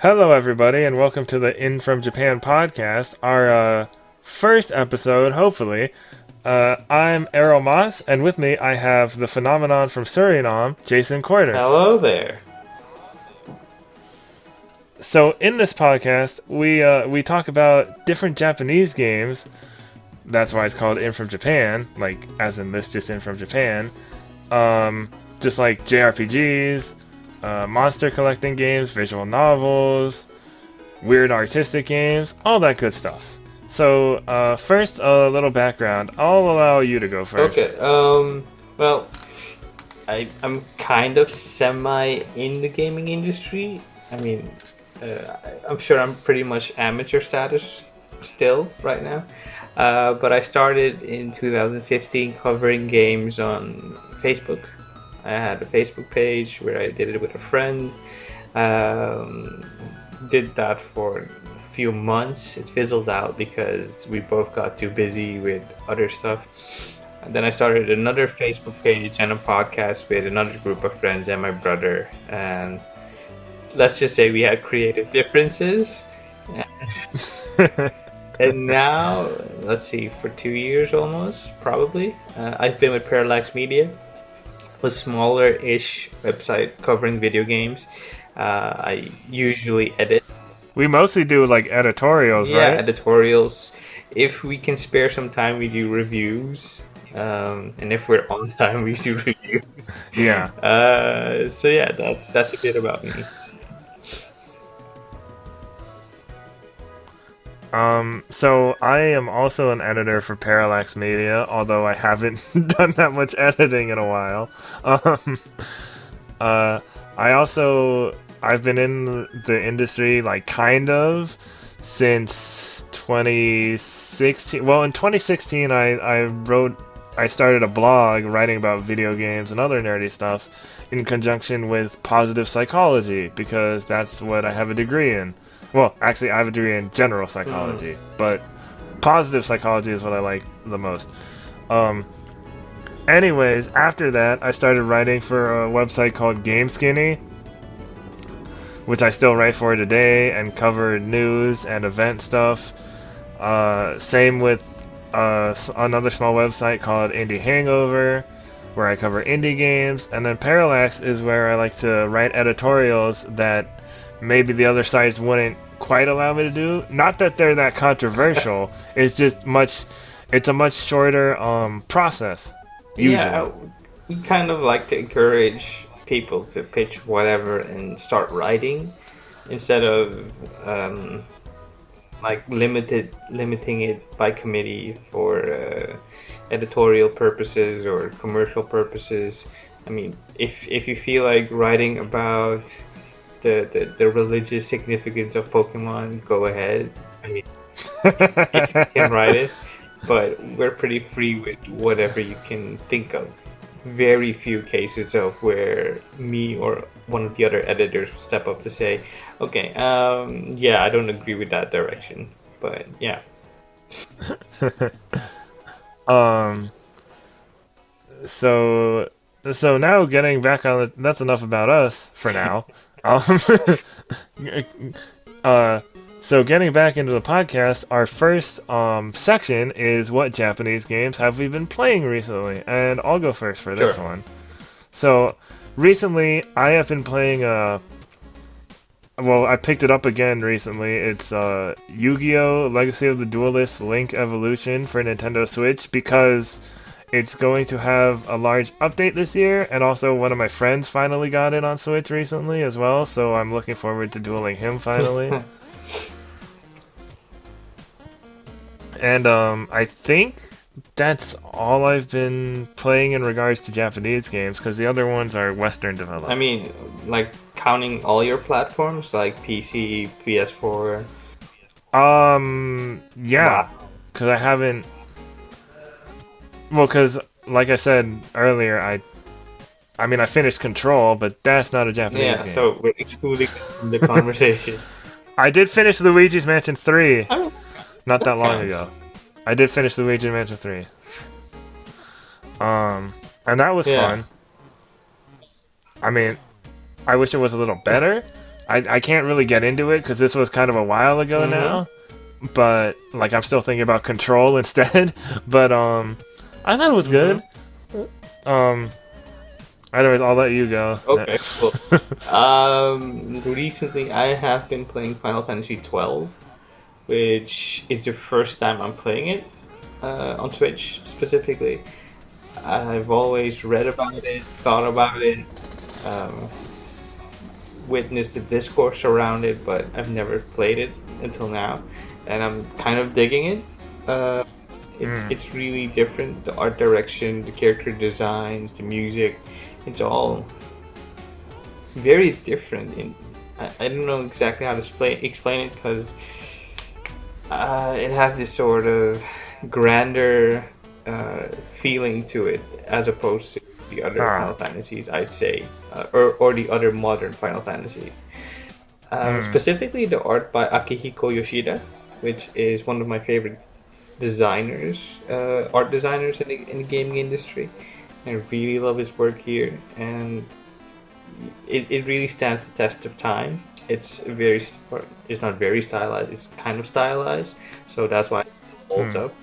Hello, everybody, and welcome to the In From Japan podcast, our first episode, hopefully. I'm Errol Moss, and with me I have the phenomenon from Suriname, Jason Corder. Hello there. So, in this podcast, we talk about different Japanese games. That's why it's called In From Japan, like as in this, just In From Japan. Just like JRPGs. Monster collecting games, visual novels, weird artistic games, all that good stuff. So, first, a little background. I'll allow you to go first. Okay, well, I'm kind of semi in the gaming industry. I mean, I'm sure I'm pretty much amateur status still right now. But I started in 2015 covering games on Facebook. I had a Facebook page where I did it with a friend. Did that for a few months. It fizzled out because we both got too busy with other stuff. And then I started another Facebook page and a podcast with another group of friends and my brother. And let's just say we had creative differences. And now, let's see, for 2 years almost, probably, I've been with Parallax Media. A smaller-ish website covering video games. I usually edit. We mostly do like editorials, right? right? Yeah, editorials. If we can spare some time, we do reviews. And if we're on time, we do reviews. Yeah. So yeah, that's a bit about me. So I am also an editor for Parallax Media, although I haven't done that much editing in a while. I've been in the industry, like, kind of, since 2016. Well, in 2016, I started a blog writing about video games and other nerdy stuff in conjunction with positive psychology, because that's what I have a degree in. Well, actually, I have a degree in general psychology, but positive psychology is what I like the most. Anyways, after that, I started writing for a website called GameSkinny, which I still write for today and cover news and event stuff. Same with another small website called Indie Hangover, where I cover indie games. And then Parallax is where I like to write editorials that maybe the other sites wouldn't quite allow me to do. Not that they're that controversial. It's just it's a much shorter process, usually. Yeah, we kind of like to encourage people to pitch whatever and start writing instead of like limiting it by committee for editorial purposes or commercial purposes. I mean, if you feel like writing about the religious significance of Pokemon, go ahead. I mean, if you can write it, but we're pretty free with whatever you can think of. Very few cases of where me or one of the other editors will step up to say, okay, yeah, I don't agree with that direction, but yeah. So now getting back on that's enough about us for now. So getting back into the podcast, our first section is what Japanese games have we been playing recently, and I'll go first for this one. So recently, I have been playing well, I picked it up again recently. It's Yu-Gi-Oh! Legacy of the Duelist Link Evolution for Nintendo Switch, because it's going to have a large update this year, and also one of my friends finally got it on Switch recently as well, so I'm looking forward to dueling him finally. And I think that's all I've been playing in regards to Japanese games, because the other ones are Western developed. I mean, like, counting all your platforms, like PC, PS4? Yeah, because I haven't... Well, because, like I said earlier, I mean, I finished Control, but that's not a Japanese game. Yeah, so we're excluding from the conversation. I did finish Luigi's Mansion 3 not that long counts. ago. I did finish Luigi's Mansion 3. And that was fun. I mean, I wish it was a little better. I can't really get into it because this was kind of a while ago now. But like I'm still thinking about Control instead. But I thought it was good. Anyways, I'll let you go. Okay, cool. Recently I have been playing Final Fantasy 12, which is the first time I'm playing it on Switch specifically. I've always read about it, thought about it, um, witnessed the discourse around it, but I've never played it until now, and I'm kind of digging it. Uh, it's really different. The art direction, the character designs, the music, it's all very different. I don't know exactly how to explain it because it has this sort of grander feeling to it as opposed to the other Final Fantasies, I'd say, or the other modern Final Fantasies. Specifically, the art by Akihiko Yoshida, which is one of my favorite designers, art designers in the gaming industry. I really love his work here, and it really stands the test of time. It's not very stylized. It's kind of stylized, so that's why it still holds up.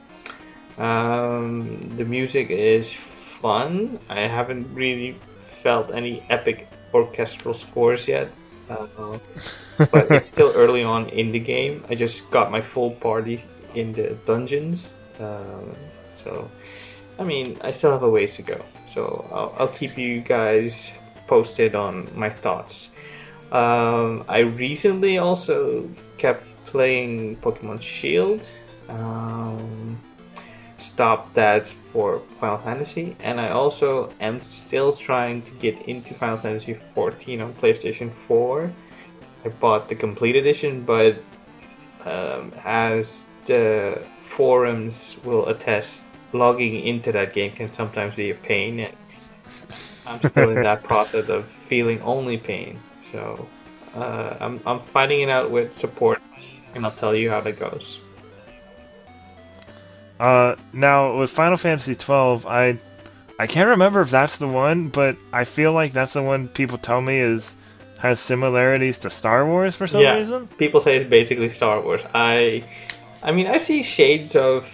The music is fun. I haven't really felt any epic orchestral scores yet, but it's still early on in the game. I just got my full party in the dungeons, so I mean I still have a ways to go. So I'll keep you guys posted on my thoughts. I recently also kept playing Pokemon Shield. Stopped that for Final Fantasy, and I also am still trying to get into Final Fantasy 14 on PlayStation 4. I bought the complete edition, but as the forums will attest, logging into that game can sometimes be a pain, and I'm still in that process of feeling only pain. So I'm fighting it out with support, and I'll tell you how that goes. Now with Final Fantasy 12, I can't remember if that's the one, but I feel like that's the one people tell me has similarities to Star Wars for some reason. People say it's basically Star Wars. I mean, I see shades of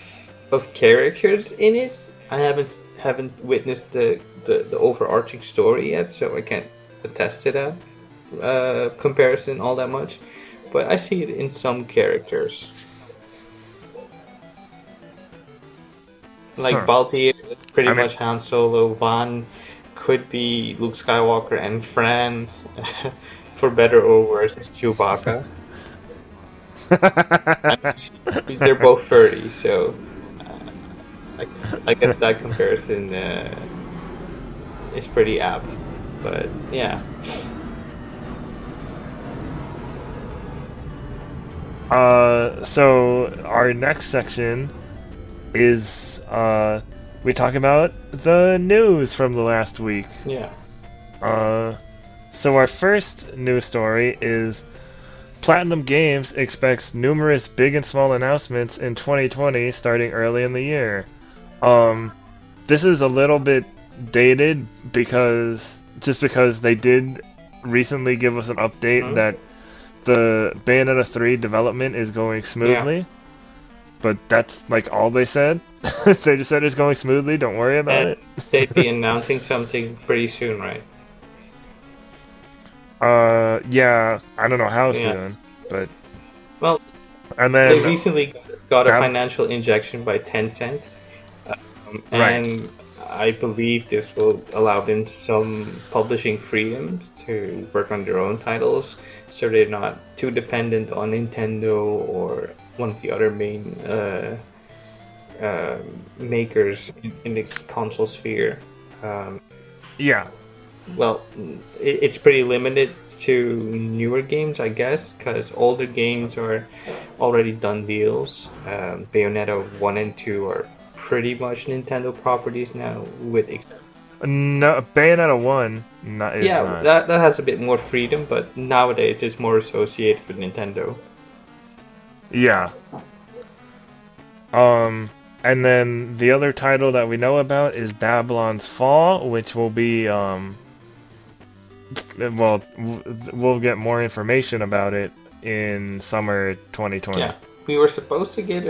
characters in it. I haven't witnessed the overarching story yet, so I can't attest to that comparison all that much. But I see it in some characters. Like Baltier is pretty much Han Solo. Van could be Luke Skywalker, and Fran, for better or worse, is Chewbacca. I mean, they're both 30, so I guess that comparison is pretty apt. But yeah. So our next section is we talk about the news from the last week. Yeah. So our first news story is Platinum Games expects numerous big and small announcements in 2020 starting early in the year. This is a little bit dated because they did recently give us an update that the Bayonetta 3 development is going smoothly. Yeah. But that's like all they said. They just said it's going smoothly, don't worry about it. They'd be announcing something pretty soon, right? Yeah, I don't know how soon, but... Well, and then they recently got a financial injection by Tencent, and I believe this will allow them some publishing freedom to work on their own titles, so they're not too dependent on Nintendo or one of the other main makers in the console sphere. Yeah. Well, it's pretty limited to newer games, I guess, because older games are already done deals. Bayonetta 1 and 2 are pretty much Nintendo properties now, with no, Bayonetta 1 is not. that has a bit more freedom, but nowadays it's more associated with Nintendo. Yeah. And then the other title that we know about is Babylon's Fall, which will be well, we'll get more information about it in summer 2020. Yeah, we were supposed to get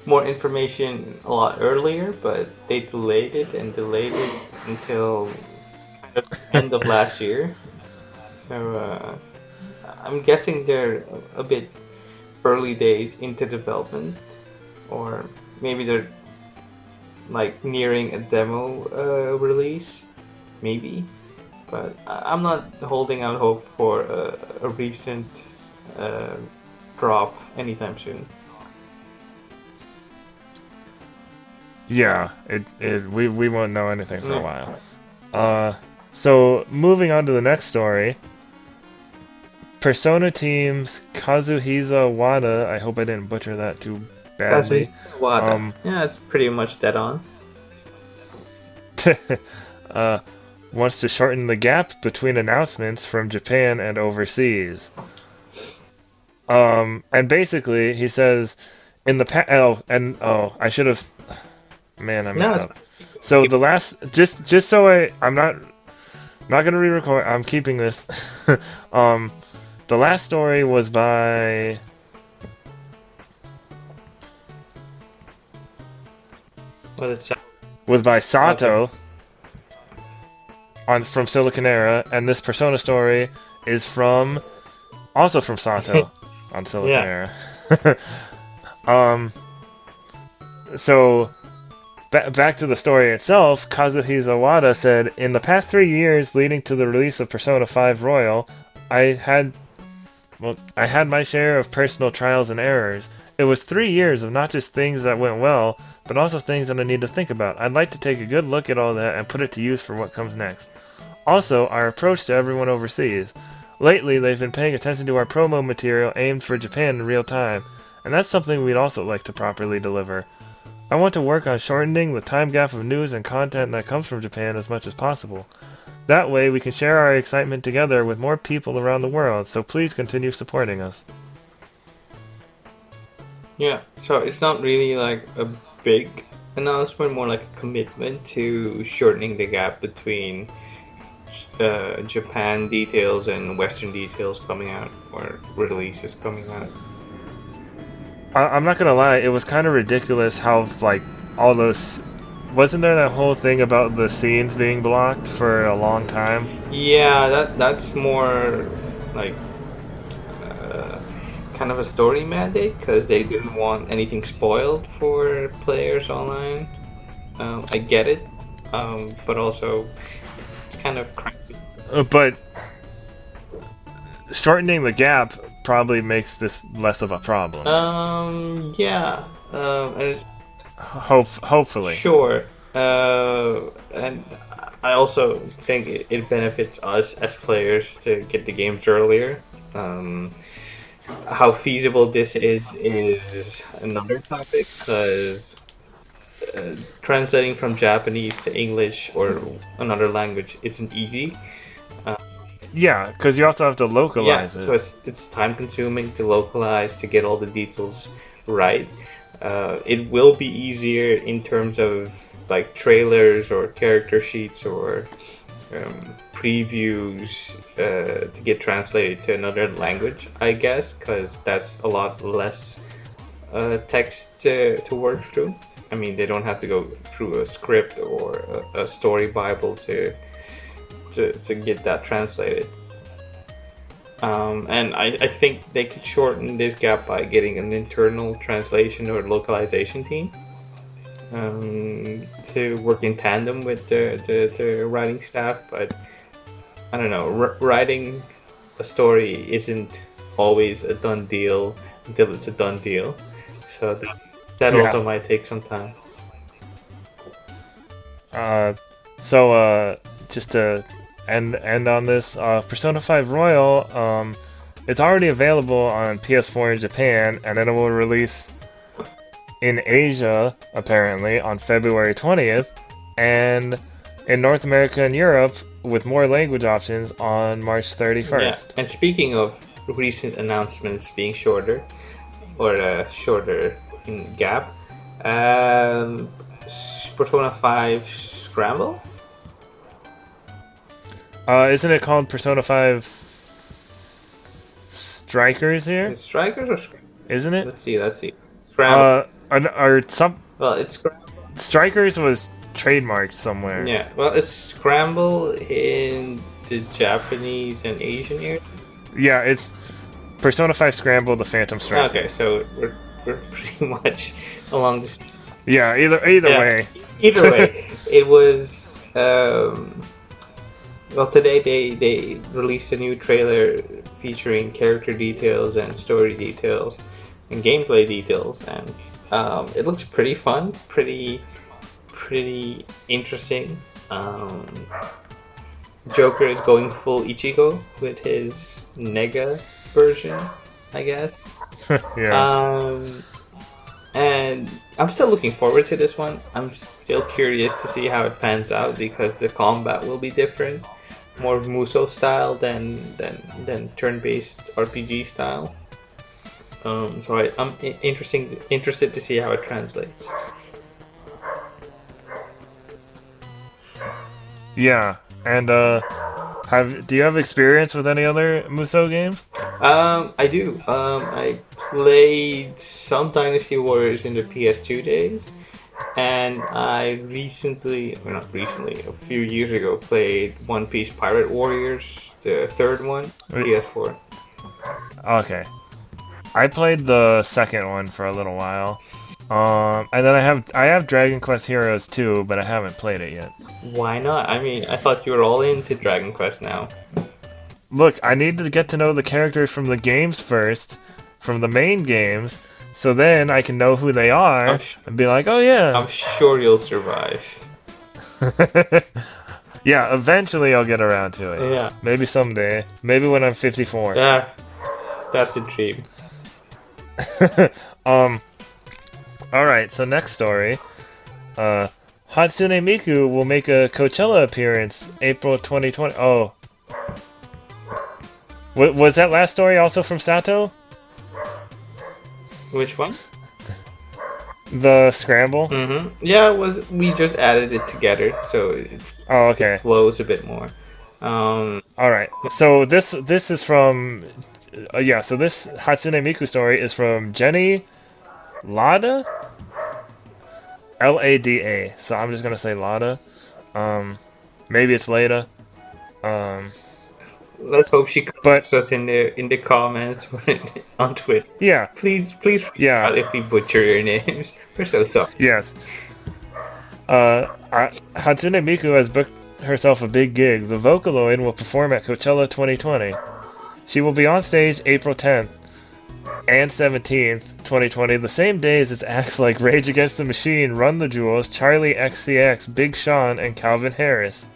more information a lot earlier, but they delayed it and delayed it until kind of end of last year. So I'm guessing they're a bit early days into development, or maybe they're like nearing a demo release, maybe. But I'm not holding out hope for a recent drop anytime soon. Yeah, we won't know anything for a while. So moving on to the next story. Persona Team's Kazuhisa Wada, I hope I didn't butcher that too badly. Wada. Yeah, it's pretty much dead on. Wants to shorten the gap between announcements from Japan and overseas. And basically he says in the I should have, man, I messed up. So the last, just so I'm not gonna re-record. I'm keeping this. The last story was by Sato from Silicon Era, and this Persona story is also from Sato on Silicon Era. So back to the story itself, Kazuhisa Wada said, "In the past 3 years leading to the release of Persona 5 Royal, I had my share of personal trials and errors. It was 3 years of not just things that went well, but also things that I need to think about. I'd like to take a good look at all that and put it to use for what comes next. Also, our approach to everyone overseas. Lately, they've been paying attention to our promo material aimed for Japan in real time, and that's something we'd also like to properly deliver. I want to work on shortening the time gap of news and content that comes from Japan as much as possible. That way, we can share our excitement together with more people around the world, so please continue supporting us." Yeah, so it's not really like a big announcement, more like a commitment to shortening the gap between Japan details and Western details coming out, or releases coming out. I'm not gonna lie, it was kind of ridiculous how, like, all those... Wasn't there that whole thing about the scenes being blocked for a long time? Yeah, that's more like kind of a story mandate, because they didn't want anything spoiled for players online. I get it, but also it's kind of crappy. But shortening the gap probably makes this less of a problem. Yeah. And hopefully. Sure. And I also think it benefits us as players to get the games earlier. How feasible this is another topic, because translating from Japanese to English or another language isn't easy. Yeah, because you also have to localize it. So it's time consuming to localize, to get all the details right. It will be easier in terms of like trailers or character sheets or previews to get translated to another language, I guess, because that's a lot less text to work through. I mean, they don't have to go through a script or a story bible to get that translated. And I think they could shorten this gap by getting an internal translation or localization team to work in tandem with the writing staff. But I don't know, writing a story isn't always a done deal until it's a done deal. So that also might take some time. Just to end on this, Persona 5 Royal, it's already available on PS4 in Japan, and then it will release in Asia, apparently, on February 20th, and in North America and Europe, with more language options, on March 31st. Yeah, and speaking of recent announcements being shorter, or shorter in gap, Persona 5 Scramble? Isn't it called Persona 5 Strikers here? Is Strikers or Isn't it? Let's see. Scramble. Or some Well, it's Scramble. Strikers was trademarked somewhere. Yeah, well, it's Scramble in the Japanese and Asian area. Yeah, it's Persona 5 Scramble, the Phantom Strike. Okay, so we're pretty much along the same. Yeah, either way. Either way, it was. Well, today they released a new trailer featuring character details and story details and gameplay details, and it looks pretty fun, pretty interesting. Joker is going full Ichigo with his Nega version, I guess. Yeah. And I'm still looking forward to this one. I'm still curious to see how it pans out because the combat will be different, more Muso style than turn-based RPG style. So I'm interested to see how it translates. Yeah, and do you have experience with any other Musou games? I do. I played some Dynasty Warriors in the PS2 days, and I a few years ago, played One Piece Pirate Warriors, the third one, PS4. Okay. I played the second one for a little while. And then I have Dragon Quest Heroes 2, but I haven't played it yet. Why not? I mean, I thought you were all into Dragon Quest now. Look, I need to get to know the characters from the games first, from the main games, so then I can know who they are and be like, oh yeah. I'm sure you'll survive. Yeah, eventually I'll get around to it. Yeah. Maybe someday. Maybe when I'm 54. Yeah, that's the dream. Alright, so next story. Hatsune Miku will make a Coachella appearance April 2020. Oh. Was that last story also from Sato? Which one? The Scramble? Mm-hmm. Yeah, it was. We just added it together, so it flows a bit more. Alright, so this is from... so this Hatsune Miku story is from Jenny Lada? Lada. So I'm just gonna say Lada. Maybe it's Lada. Let's hope she corrects us in the comments on Twitter. Yeah. Please. Yeah. If we butcher your names, we're so sorry. Yes. Hatsune Miku has booked herself a big gig. The Vocaloid will perform at Coachella 2020. She will be on stage April 10th and 17th, 2020, the same days as acts like Rage Against the Machine, Run the Jewels, Charlie XCX, Big Sean, and Calvin Harris.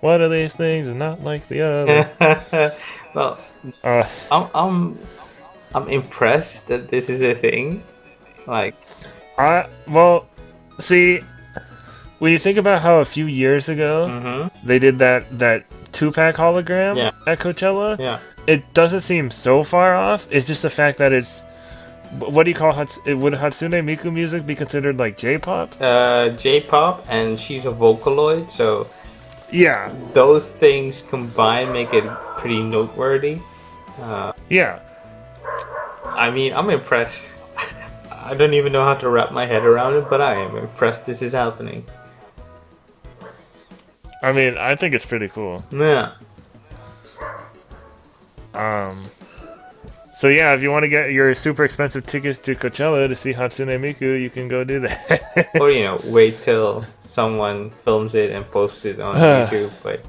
One of these things is not like the other. Well, I'm impressed that this is a thing. Like, well, see, when you think about how a few years ago they did that 2-pack hologram at Coachella, it doesn't seem so far off. It's just the fact that it's... What do you call... Would Hatsune Miku music be considered like J-pop? J-pop, and she's a Vocaloid, so... Yeah. Those things combined make it pretty noteworthy. Yeah. I mean, I'm impressed. I don't even know how to wrap my head around it, but I am impressed this is happening. I mean, I think it's pretty cool. Yeah. So yeah, if you want to get your super expensive tickets to Coachella to see Hatsune Miku, you can go do that. Or, wait till someone films it and posts it on YouTube, but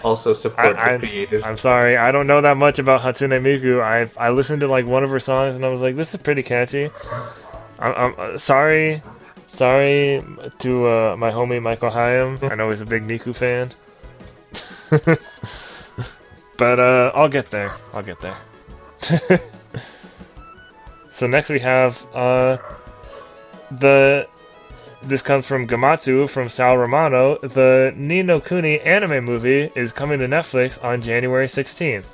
also support the creators. I'm sorry, I don't know that much about Hatsune Miku. I listened to like one of her songs and I was like, this is pretty catchy. I'm sorry to my homie Michael Hyam. I know he's a big Miku fan. But I'll get there. So next we have this comes from Gamatsu from Sal Romano. The Ni no Kuni anime movie is coming to Netflix on January 16th.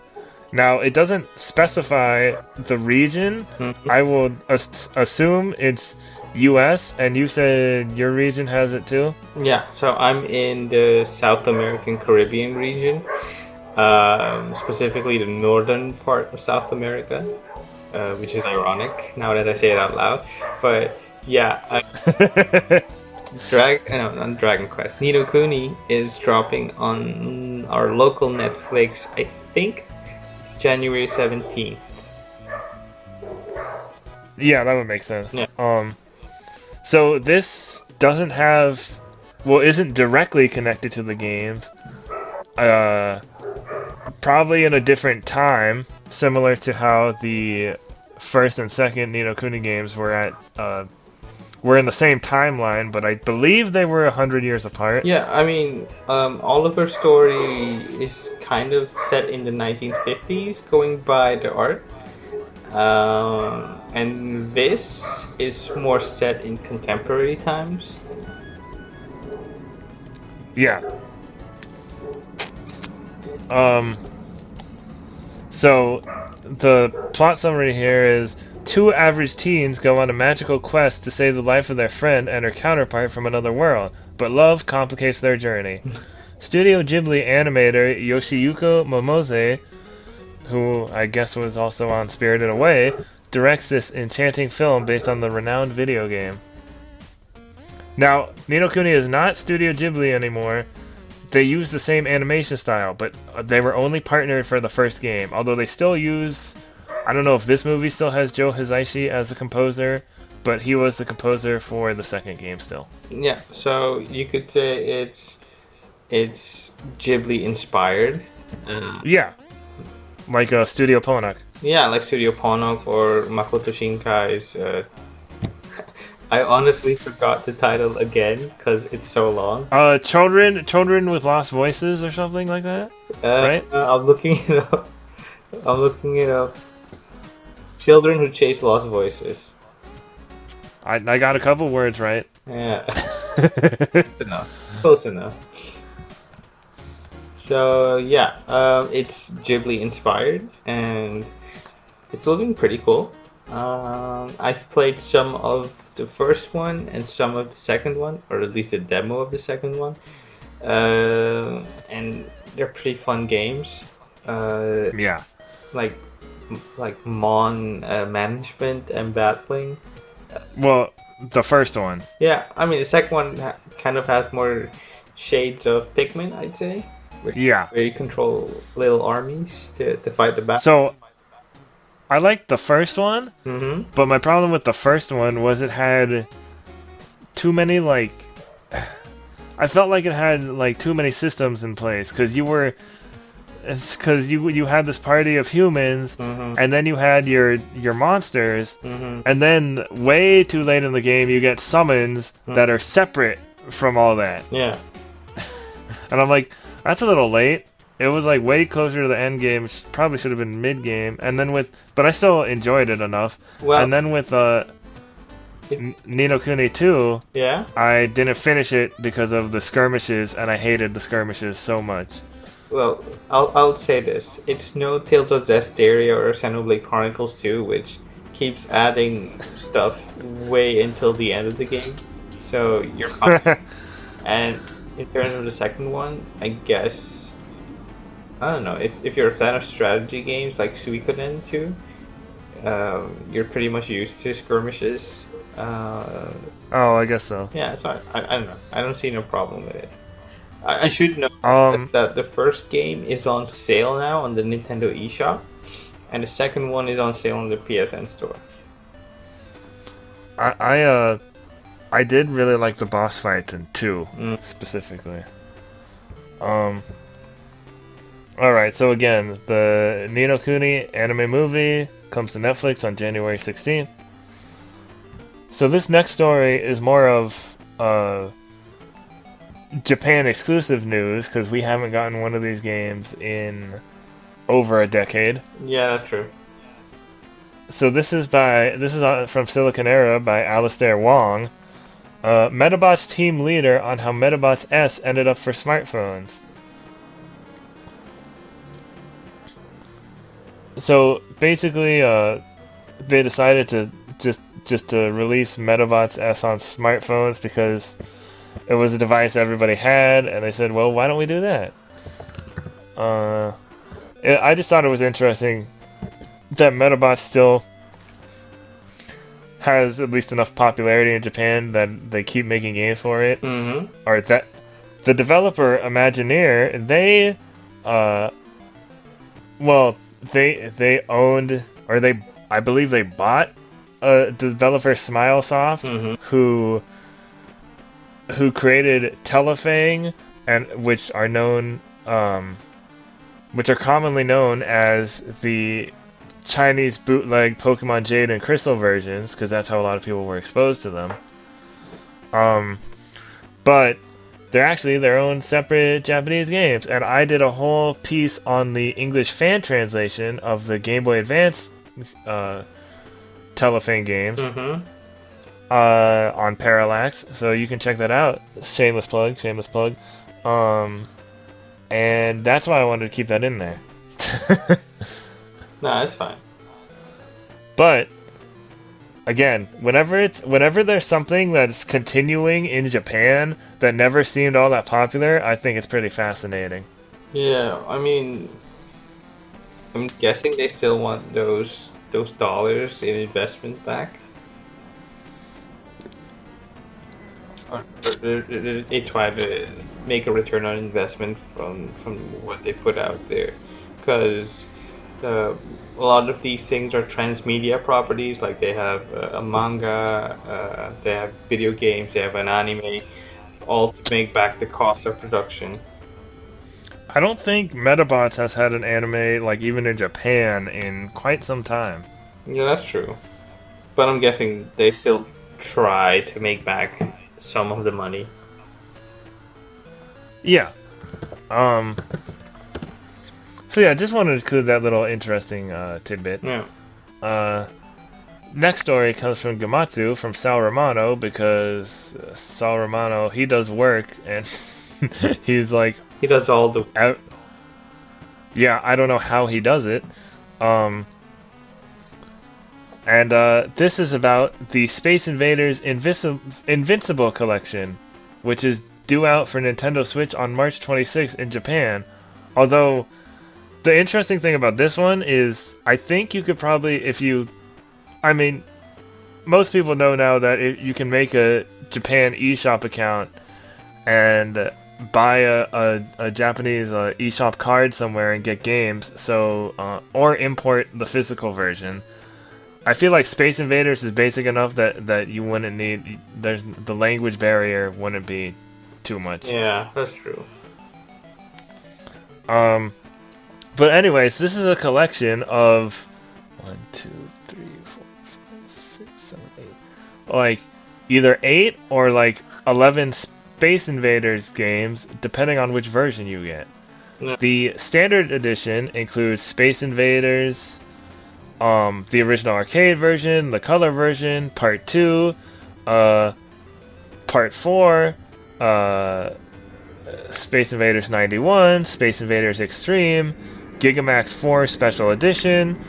Now it doesn't specify the region. I will assume it's U.S., and you said your region has it too? Yeah, so I'm in the South American Caribbean region, specifically the northern part of South America, which is ironic now that I say it out loud. But yeah, on Dragon Quest, Ni no Kuni is dropping on our local Netflix. I think January 17th. Yeah, that would make sense. Yeah. So this doesn't have, well, isn't directly connected to the games. Probably in a different time, similar to how the first and second Ni no Kuni games were in the same timeline, but I believe they were 100 years apart. Yeah, I mean, Oliver's story is kind of set in the 1950s, going by the art. And this is more set in contemporary times. Yeah. So the plot summary here is two average teens go on a magical quest to save the life of their friend and her counterpart from another world, but love complicates their journey. Studio Ghibli animator Yoshiyuko Momose, who I guess was also on Spirited Away, directs this enchanting film based on the renowned video game. Now, Ni no Kuni is not Studio Ghibli anymore. They use the same animation style, but they were only partnered for the first game, although they still use... I don't know if this movie still has Joe Hisaishi as the composer, but he was the composer for the second game still. Yeah, so you could say it's Ghibli inspired. Yeah. Like Studio Ponok. Yeah, like Studio Ponok or Makoto Shinkai's. I honestly forgot the title again because it's so long. Children with Lost Voices or something like that, right? I'm looking it up. Children Who Chase Lost Voices. I got a couple words right. Yeah. Close enough. So yeah, it's Ghibli inspired and it's looking pretty cool. I've played some of the first one and some of the second one, or at least a demo of the second one, and they're pretty fun games. Yeah. Like Mon management and battling. Well, the first one. Yeah, I mean the second one kind of has more shades of Pikmin, I'd say. Yeah. Where you control little armies to fight the battle. So, I liked the first one, Mm-hmm. but my problem with the first one was it had too many, like... I felt like it had, like, too many systems in place, because you were... It's because you had this party of humans, and then you had your monsters, and then way too late in the game you get summons that are separate from all that. Yeah. And I'm like, that's a little late. It was like way closer to the end game. Probably should have been mid game. And then but I still enjoyed it enough. Well, and then with Ni no Kuni 2, yeah. I didn't finish it because of the skirmishes, and I hated the skirmishes so much. Well, I'll say this: it's no Tales of Zestiria or Xenoblade Chronicles 2, which keeps adding stuff way until the end of the game. So you're fine. And in terms of the second one, I guess I don't know if you're a fan of strategy games like Suikoden 2, you're pretty much used to skirmishes. Oh, I guess so. Yeah, so I don't know. I don't see no problem with it. I should know that the first game is on sale now on the Nintendo eShop, and the second one is on sale on the PSN store. I did really like the boss fights in 2 specifically. Alright, so again, the Ni no Kuni anime movie comes to Netflix on January 16th. So this next story is more of Japan exclusive news, because we haven't gotten one of these games in over a decade. Yeah, that's true. So this is from Silicon Era by Alistair Wong. Metabots team leader on how Metabots S ended up for smartphones. So basically, they decided to just just to release Medabots S on smartphones because it was a device everybody had, and they said, well, why don't we do that? I just thought it was interesting that Medabots still has at least enough popularity in Japan that they keep making games for it. Mm-hmm. Or that the developer Imagineer, they owned, or I believe they bought the developer Smilesoft, Mm-hmm. who created Telefang, and which are commonly known as the Chinese bootleg Pokemon Jade and Crystal versions, because that's how a lot of people were exposed to them. But they're actually their own separate Japanese games, and I did a whole piece on the English fan translation of the Game Boy Advance Telefang games on Parallax, so you can check that out. Shameless plug. And that's why I wanted to keep that in there. No, it's fine. But again, whenever there's something that's continuing in Japan that never seemed all that popular, I think it's pretty fascinating. Yeah, I mean, I'm guessing they still want those dollars in investment back. Or they try to make a return on investment from what they put out there, because a lot of these things are transmedia properties. Like they have a manga, they have video games, they have an anime, all to make back the cost of production. I don't think Medabots has had an anime, like, even in Japan in quite some time. Yeah, that's true. But I'm guessing they still try to make back some of the money. Yeah. So yeah, I just wanted to include that little interesting tidbit. Yeah. Next story comes from Gamatsu, from Sal Romano, because Sal Romano, he does work, and he's like... He does all the... Yeah, I don't know how he does it. And this is about the Space Invaders Invincible Collection, which is due out for Nintendo Switch on March 26th in Japan. Although, the interesting thing about this one is, I think you could probably, I mean, most people know now that you can make a Japan eShop account and buy a Japanese eShop card somewhere and get games, so or import the physical version. I feel like Space Invaders is basic enough that you wouldn't need, the language barrier wouldn't be too much. Yeah, that's true. But anyways, this is a collection of 1, 2, 3, 4, 5, 6, 7, 8, like either 8 or like 11 Space Invaders games, depending on which version you get. Yeah. The standard edition includes Space Invaders, the original arcade version, the color version, Part 2, Part 4, Space Invaders 91, Space Invaders Extreme, Gigamax 4 Special Edition,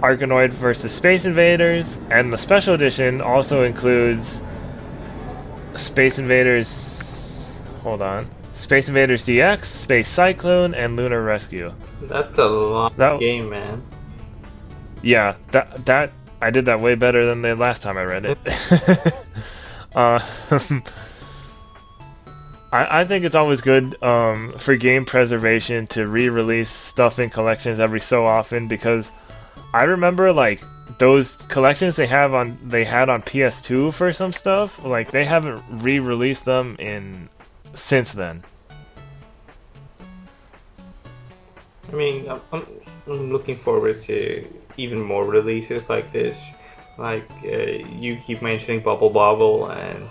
Arkanoid vs. Space Invaders, and the Special Edition also includes Space Invaders... Hold on. Space Invaders DX, Space Cyclone, and Lunar Rescue. That's a long game, man. Yeah, that I did that way better than the last time I read it. I think it's always good for game preservation to re-release stuff in collections every so often, because I remember like those collections they had on PS2 for some stuff, like they haven't re-released them since then. I mean, I'm looking forward to even more releases like this. Like you keep mentioning Bubble Bobble and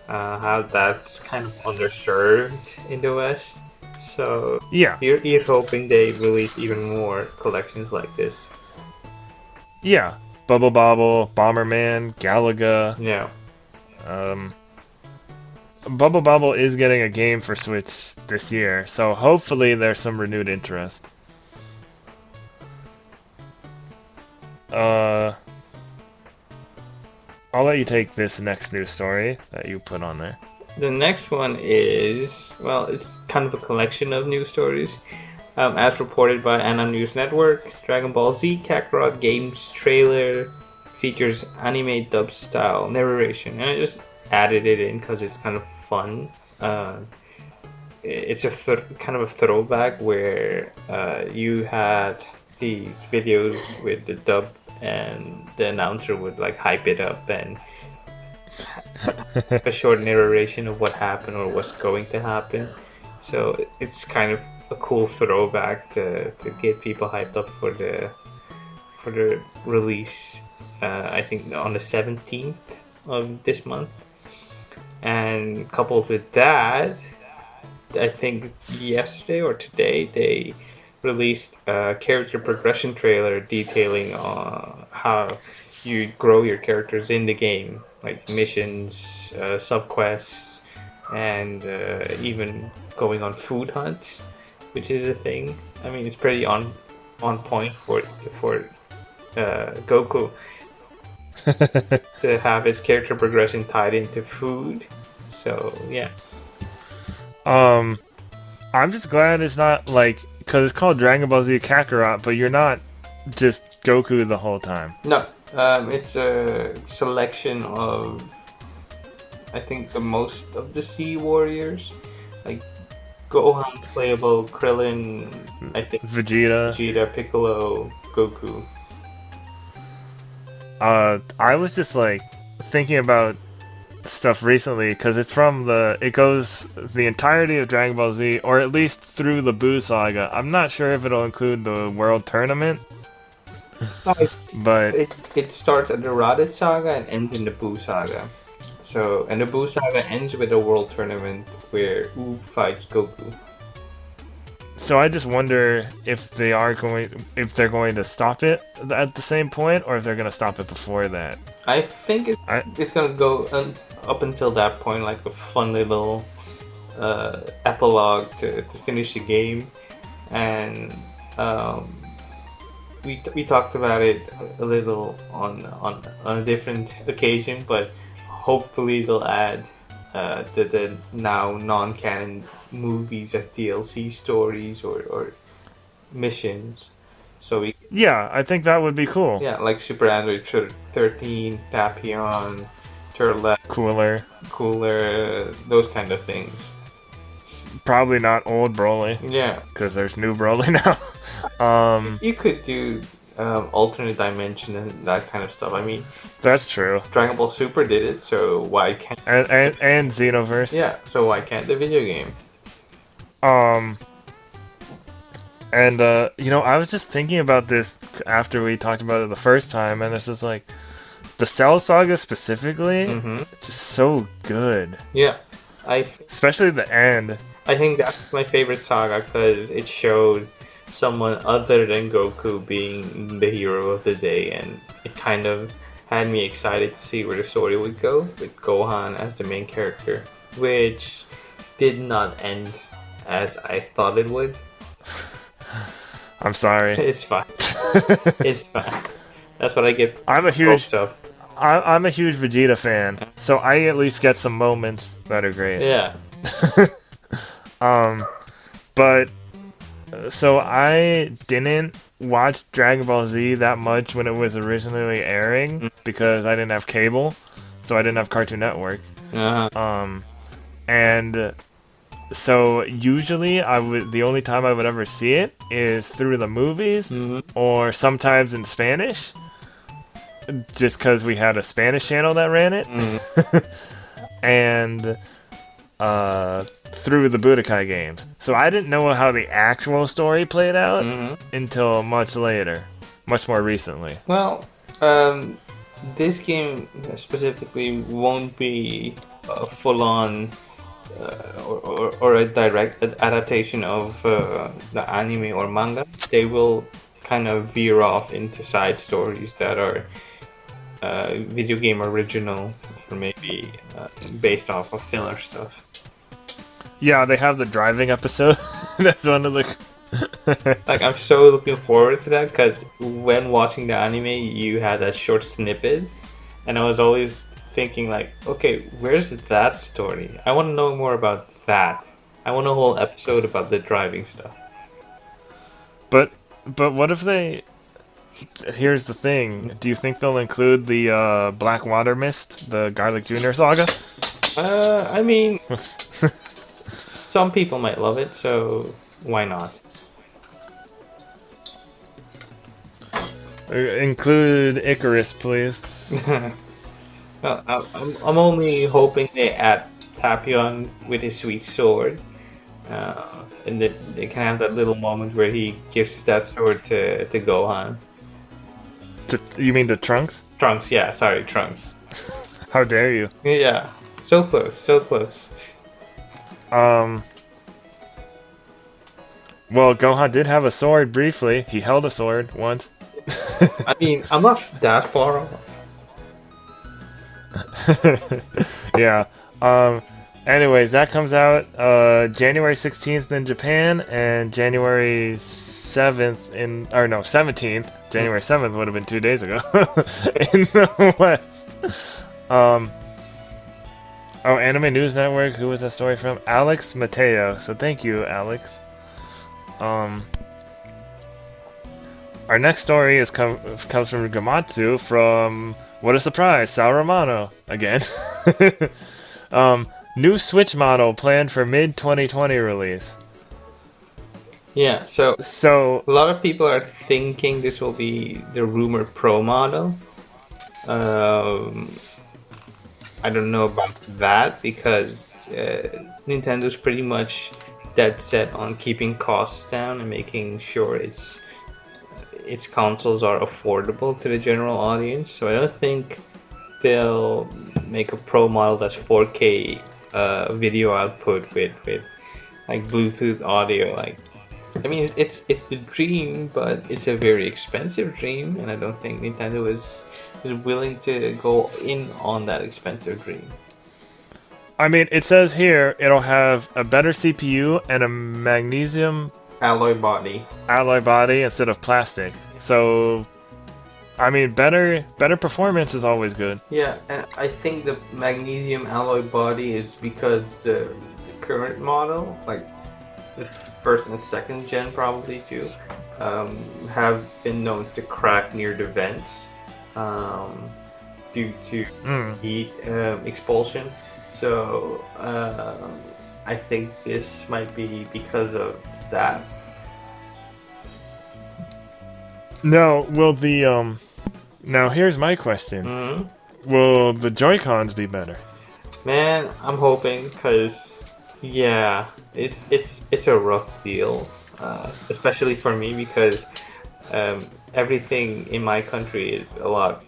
how that's kind of underserved in the West. So yeah, he's hoping they release even more collections like this. Yeah, Bubble Bobble, Bomberman, Galaga. Yeah. Bubble Bobble is getting a game for Switch this year, so hopefully there's some renewed interest. I'll let you take this next news story that you put on there. The next one is, well, it's kind of a collection of news stories. As reported by Anna News Network, Dragon Ball Z Kakarot Games trailer features anime dub style narration, and I just added it in because it's kind of fun. It's a kind of a throwback where you had these videos with the dub, and the announcer would like hype it up and a short narration of what happened or what's going to happen. So it's kind of a cool throwback to get people hyped up for the release. I think on the 17th of this month, and coupled with that, I think yesterday or today they released a character progression trailer detailing how you grow your characters in the game, like missions, subquests, and even going on food hunts, which is a thing. I mean, it's pretty on point for Goku to have his character progression tied into food. So yeah. I'm just glad it's not like, because it's called Dragon Ball Z Kakarot, but you're not just Goku the whole time. No, it's a selection of, I think, the most of the Sea Warriors, like Gohan's playable, Krillin, I think Vegeta, Piccolo, Goku. I was just like thinking about stuff recently because it goes the entirety of Dragon Ball Z, or at least through the Buu saga. I'm not sure if it'll include the World Tournament, but it starts at the Raditz saga and ends in the Buu saga. So, and the Buu saga ends with a World Tournament where Oob fights Goku. So I just wonder if they're going to stop it at the same point, or if they're going to stop it before that. I think it's going to go up until that point, like a fun little epilogue to finish the game. And we talked about it a little on a different occasion, but hopefully they'll add the now non-canon movies as DLC stories or missions. So I think that would be cool. Yeah, like Super Android 13, Papillon, Turlet, Cooler, those kind of things. Probably not old Broly. Yeah, because there's new Broly now. You could do alternate dimension and that kind of stuff. I mean, that's true. Dragon Ball Super did it, so why can't and Xenoverse? Yeah, so why can't the video game? And I was just thinking about this after we talked about it the first time, and it's just like the Cell Saga specifically. It's just so good. Yeah, especially the end. I think that's my favorite saga because it showed someone other than Goku being the hero of the day, and it kind of had me excited to see where the story would go with Gohan as the main character, which did not end as I thought it would. I'm sorry. It's fine. It's fine. That's what I get. I'm a huge Vegeta fan, so I at least get some moments that are great. Yeah. But so I didn't watch Dragon Ball Z that much when it was originally airing because I didn't have cable, so I didn't have Cartoon Network. And so usually the only time I would ever see it is through the movies or sometimes in Spanish, just because we had a Spanish channel that ran it. And through the Budokai games. So I didn't know how the actual story played out until much later, much more recently. Well, this game specifically won't be a full-on or a direct adaptation of the anime or manga. They will kind of veer off into side stories that are video game original or maybe based off of filler stuff. Yeah, they have the driving episode. That's one of the Like, I'm so looking forward to that because when watching the anime, you had that short snippet, and I was always thinking like, okay, where's that story? I want to know more about that. I want a whole episode about the driving stuff. But what if they? Here's the thing. Do you think they'll include the Black Water Mist, the Garlic Jr. saga? I mean, some people might love it, so why not? Include Icarus, please. Well, I'm only hoping they add Tapion with his sweet sword, and that they can have that little moment where he gives that sword to Gohan. You mean the Trunks? Trunks, yeah, sorry, Trunks. How dare you? Yeah, so close, so close. Well, Gohan did have a sword briefly. He held a sword once. I mean, I'm not that far off. Yeah. Anyways, that comes out January 16th in Japan and January 7th in, or no, 17th. January 7th would have been 2 days ago in the West. Oh, Anime News Network. Who was that story from? Alex Mateo. So thank you, Alex. Our next story comes from Gamatsu from, what a surprise, Sal Romano again. New Switch model planned for mid-2020 release. Yeah, so So a lot of people are thinking this will be the rumored Pro model. I don't know about that because Nintendo's pretty much dead set on keeping costs down and making sure its consoles are affordable to the general audience. So I don't think they'll make a Pro model that's 4K video output with like Bluetooth audio. Like, I mean, it's the dream, but it's a very expensive dream, and I don't think Nintendo is willing to go in on that expensive dream. I mean, it says here it'll have a better CPU and a magnesium Alloy body instead of plastic. So, I mean, better performance is always good. Yeah, and I think the magnesium alloy body is because the current model, like the first and second gen probably too, have been known to crack near the vents due to heat expulsion. So I think this might be because of that. Now, will the now here's my question. Will the Joy-Cons be better? Man, I'm hoping, because yeah, it's a rough deal, especially for me because everything in my country is a lot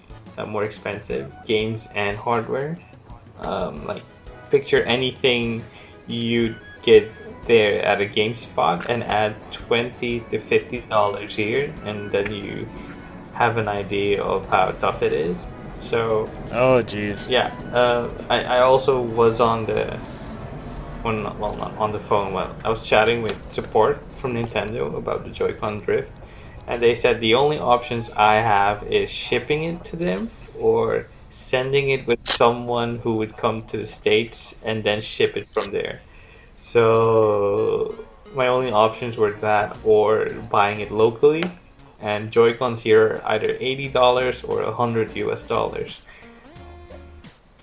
more expensive, games and hardware. Like, picture anything you'd get there at a GameSpot and add $20 to $50 here, and then you have an idea of how tough it is. So, oh jeez. Yeah, I also was on the, well, not on the phone. Well, I was chatting with support from Nintendo about the Joy-Con Drift, and they said the only options I have is shipping it to them or sending it with someone who would come to the States and then ship it from there. So my only options were that or buying it locally, and Joy-Cons here are either $80 or $100 US.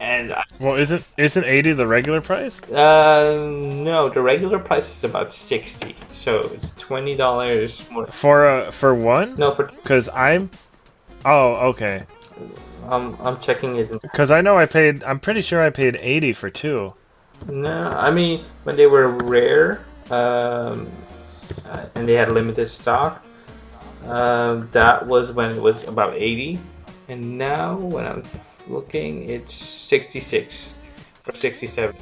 And well, isn't 80 the regular price? No, the regular price is about 60, so it's $20 more. For one? No, for because I'm. Oh, okay. I'm checking it. Because I know I'm pretty sure I paid 80 for two. No, I mean when they were rare, and they had limited stock. That was when it was about 80, and now when I'm looking, it's 66 or 67.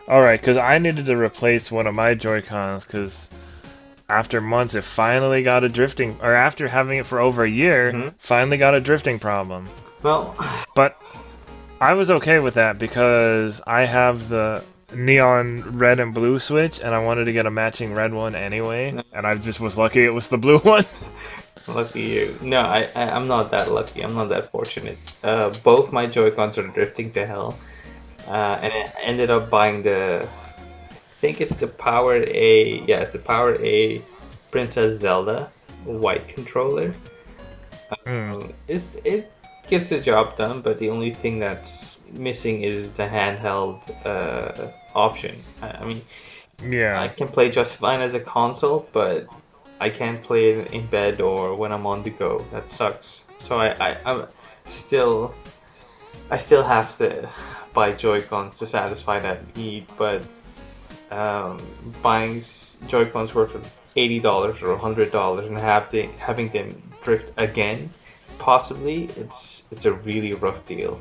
Alright, because I needed to replace one of my Joy-Cons, because after months it finally got a drifting, or after having it for over a year, finally got a drifting problem. Well, but I was okay with that because I have the neon red and blue Switch, and I wanted to get a matching red one anyway, and I just was lucky it was the blue one. Lucky you. No, I'm not that lucky. I'm not that fortunate. Both my Joy-Cons are drifting to hell, and I ended up buying I think it's the Powered A. Yeah, it's the Powered A Princess Zelda white controller. It gets the job done, but the only thing that's missing is the handheld option. I mean, Yeah. I can play just fine as a console, but I can't play it in bed or when I'm on the go. That sucks. So I'm still have to buy Joy-Cons to satisfy that need, but buying Joy-Cons worth of $80 or $100 and having them drift again, possibly, it's a really rough deal.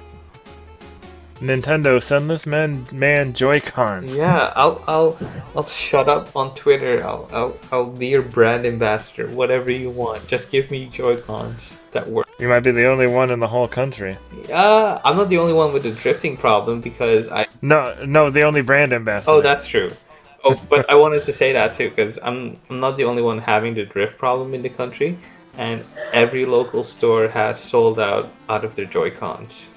Nintendo, send this man Joy-Cons. Yeah, I'll shut up on Twitter. I'll be your brand ambassador. Whatever you want, just give me Joy-Cons that work. You might be the only one in the whole country. I'm not the only one with a drifting problem because No, the only brand ambassador. Oh, that's true. Oh, but I wanted to say that too because I'm not the only one having the drift problem in the country, and every local store has sold out of their Joy-Cons.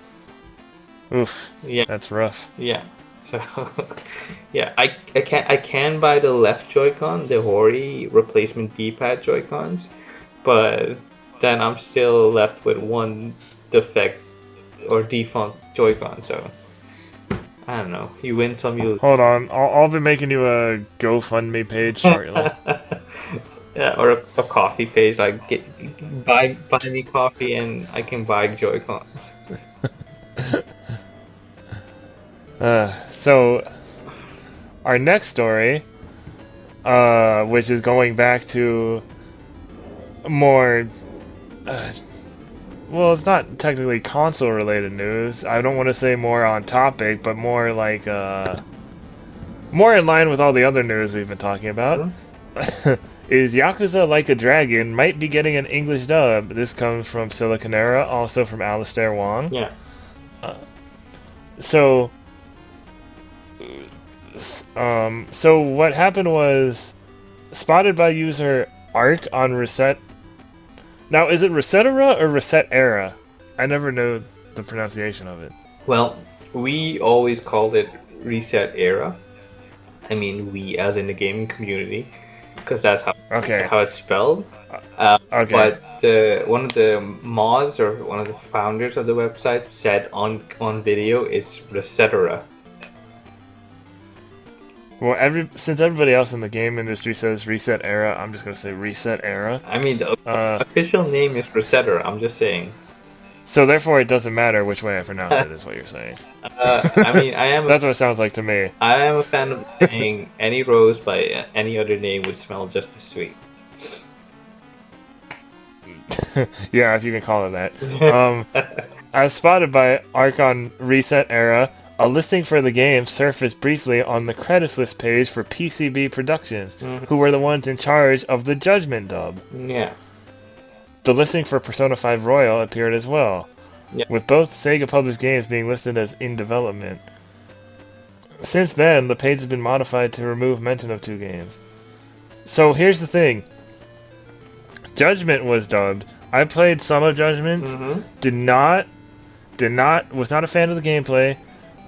Oof. Yeah. That's rough. Yeah. So, yeah, I can buy the left Joy-Con, the Hori replacement D-pad Joy-Cons, but then I'm still left with one defect or defunct Joy-Con. So I don't know. You win some, you lose. Hold on, I'll be making you a GoFundMe page shortly. Yeah, or a coffee page like buy me coffee and I can buy Joy-Cons. So, our next story, which is going back to more, well, it's not technically console-related news. I don't want to say more on topic, but more like, more in line with all the other news we've been talking about, is Yakuza Like a Dragon might be getting an English dub. This comes from Siliconera, also from Alistair Wong. Yeah. So what happened was, spotted by user Arc on Reset. Now, is it Resetera or Reset Era? I never know the pronunciation of it. Well, we always called it Reset Era. I mean, we as in the gaming community, because that's how it's spelled. Okay. But one of the mods or one of the founders of the website said on video it's Resetera. Well, since everybody else in the game industry says Reset Era, I'm just gonna say Reset Era. I mean, the official name is Resetera. I'm just saying. So therefore, it doesn't matter which way I pronounce it, is what you're saying. I mean, That's what it sounds like to me. I am a fan of saying any rose by any other name would smell just as sweet. Yeah, if you can call it that. As spotted by Archon Reset Era, a listing for the game surfaced briefly on the credits list page for PCB Productions, who were the ones in charge of the Judgment dub. Yeah. The listing for Persona 5 Royal appeared as well, with both Sega published games being listed as in development. Since then, the page has been modified to remove mention of two games. So here's the thing. Judgment was dubbed. I played some of Judgment. Was not a fan of the gameplay.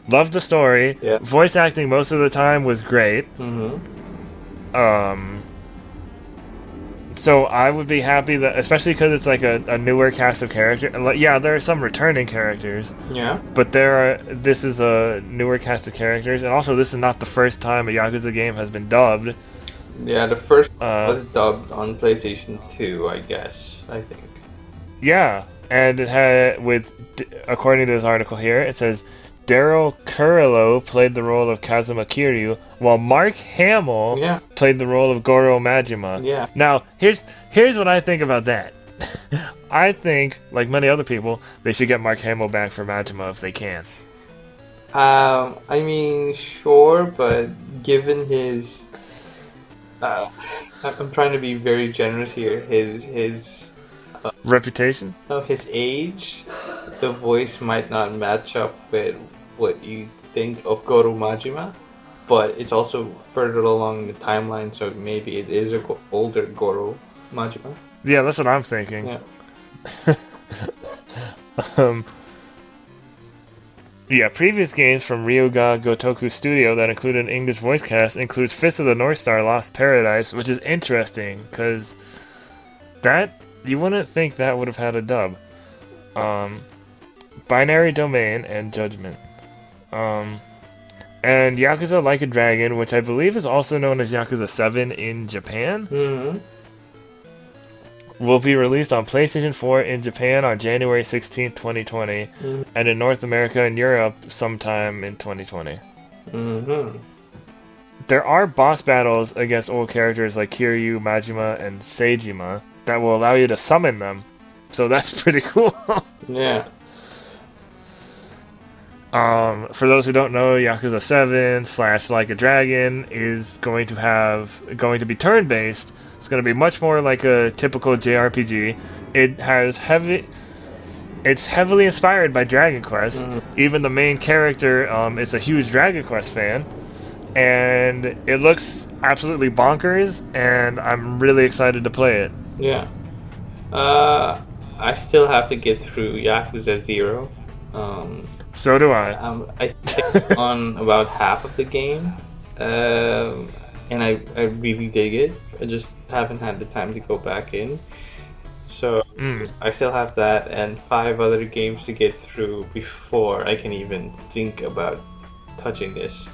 Loved the story. Yeah. Voice acting most of the time was great. So I would be happy that, especially because it's like a newer cast of characters. Yeah, there are some returning characters. Yeah. But this is a newer cast of characters, and also this is not the first time a Yakuza game has been dubbed. Yeah, the first was dubbed on PlayStation 2, I think. Yeah, and it had, according to this article here, it says Daryl Kurillo played the role of Kazuma Kiryu, while Mark Hamill played the role of Goro Majima. Yeah. Now, here's what I think about that. I think, like many other people, they should get Mark Hamill back for Majima if they can. I mean, sure, but given his... I'm trying to be very generous here. His reputation? Of his age, the voice might not match up with what you think of Goro Majima. but it's also further along the timeline, so maybe it is a older Goro Majima. Yeah, that's what I'm thinking. Yeah. um, yeah, previous games from Ryoga Gotoku Studio that included an English voice cast includes Fist of the North Star Lost Paradise, which is interesting, because that, you wouldn't think that would have had a dub. Binary Domain and Judgment. And Yakuza Like a Dragon, which I believe is also known as Yakuza 7 in Japan, will be released on PlayStation 4 in Japan on January 16, 2020, and in North America and Europe sometime in 2020. There are boss battles against old characters like Kiryu, Majima, and Seijima that will allow you to summon them, so that's pretty cool. Yeah. For those who don't know, Yakuza 7 / Like a Dragon is going to be turn-based. It's going to be much more like a typical JRPG. It's heavily inspired by Dragon Quest. Even the main character is a huge Dragon Quest fan, and it looks absolutely bonkers, and I'm really excited to play it. Yeah. I still have to get through Yakuza 0. So do I. I think on about half of the game, and I really dig it. I just haven't had the time to go back in. So I still have that and 5 other games to get through before I can even think about touching this.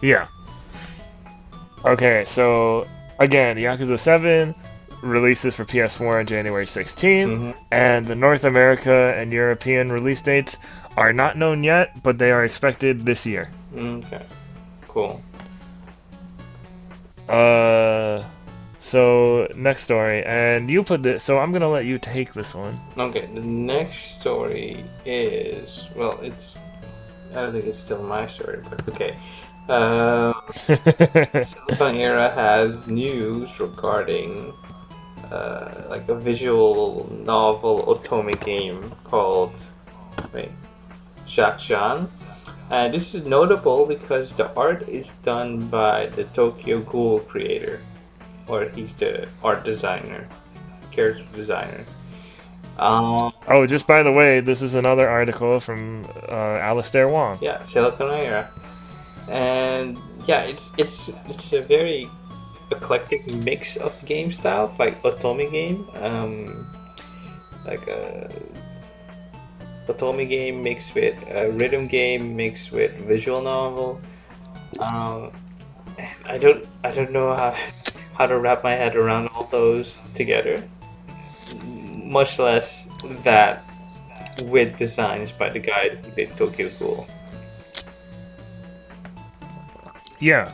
Yeah. Okay, so again, Yakuza 7 releases for PS4 on January 16th, and the North America and European release dates are not known yet, but they are expected this year. Okay, cool. So next story, and you put this, so I'm gonna let you take this one. Okay, the next story is, well, I don't think it's still my story, but okay. Silicon Era has news regarding like a visual novel otome game called Jack-Chan. And this is notable because the art is done by the Tokyo Ghoul creator, or he's the art designer, character designer. Oh, just by the way, this is another article from Alistair Wong. Yeah, Silicon Era, and yeah, it's a very eclectic mix of game styles, like otome game, like a otome game mixed with a rhythm game mixed with visual novel. I don't know how to wrap my head around all those together, much less that with designs by the guy who did Tokyo Ghoul. Yeah,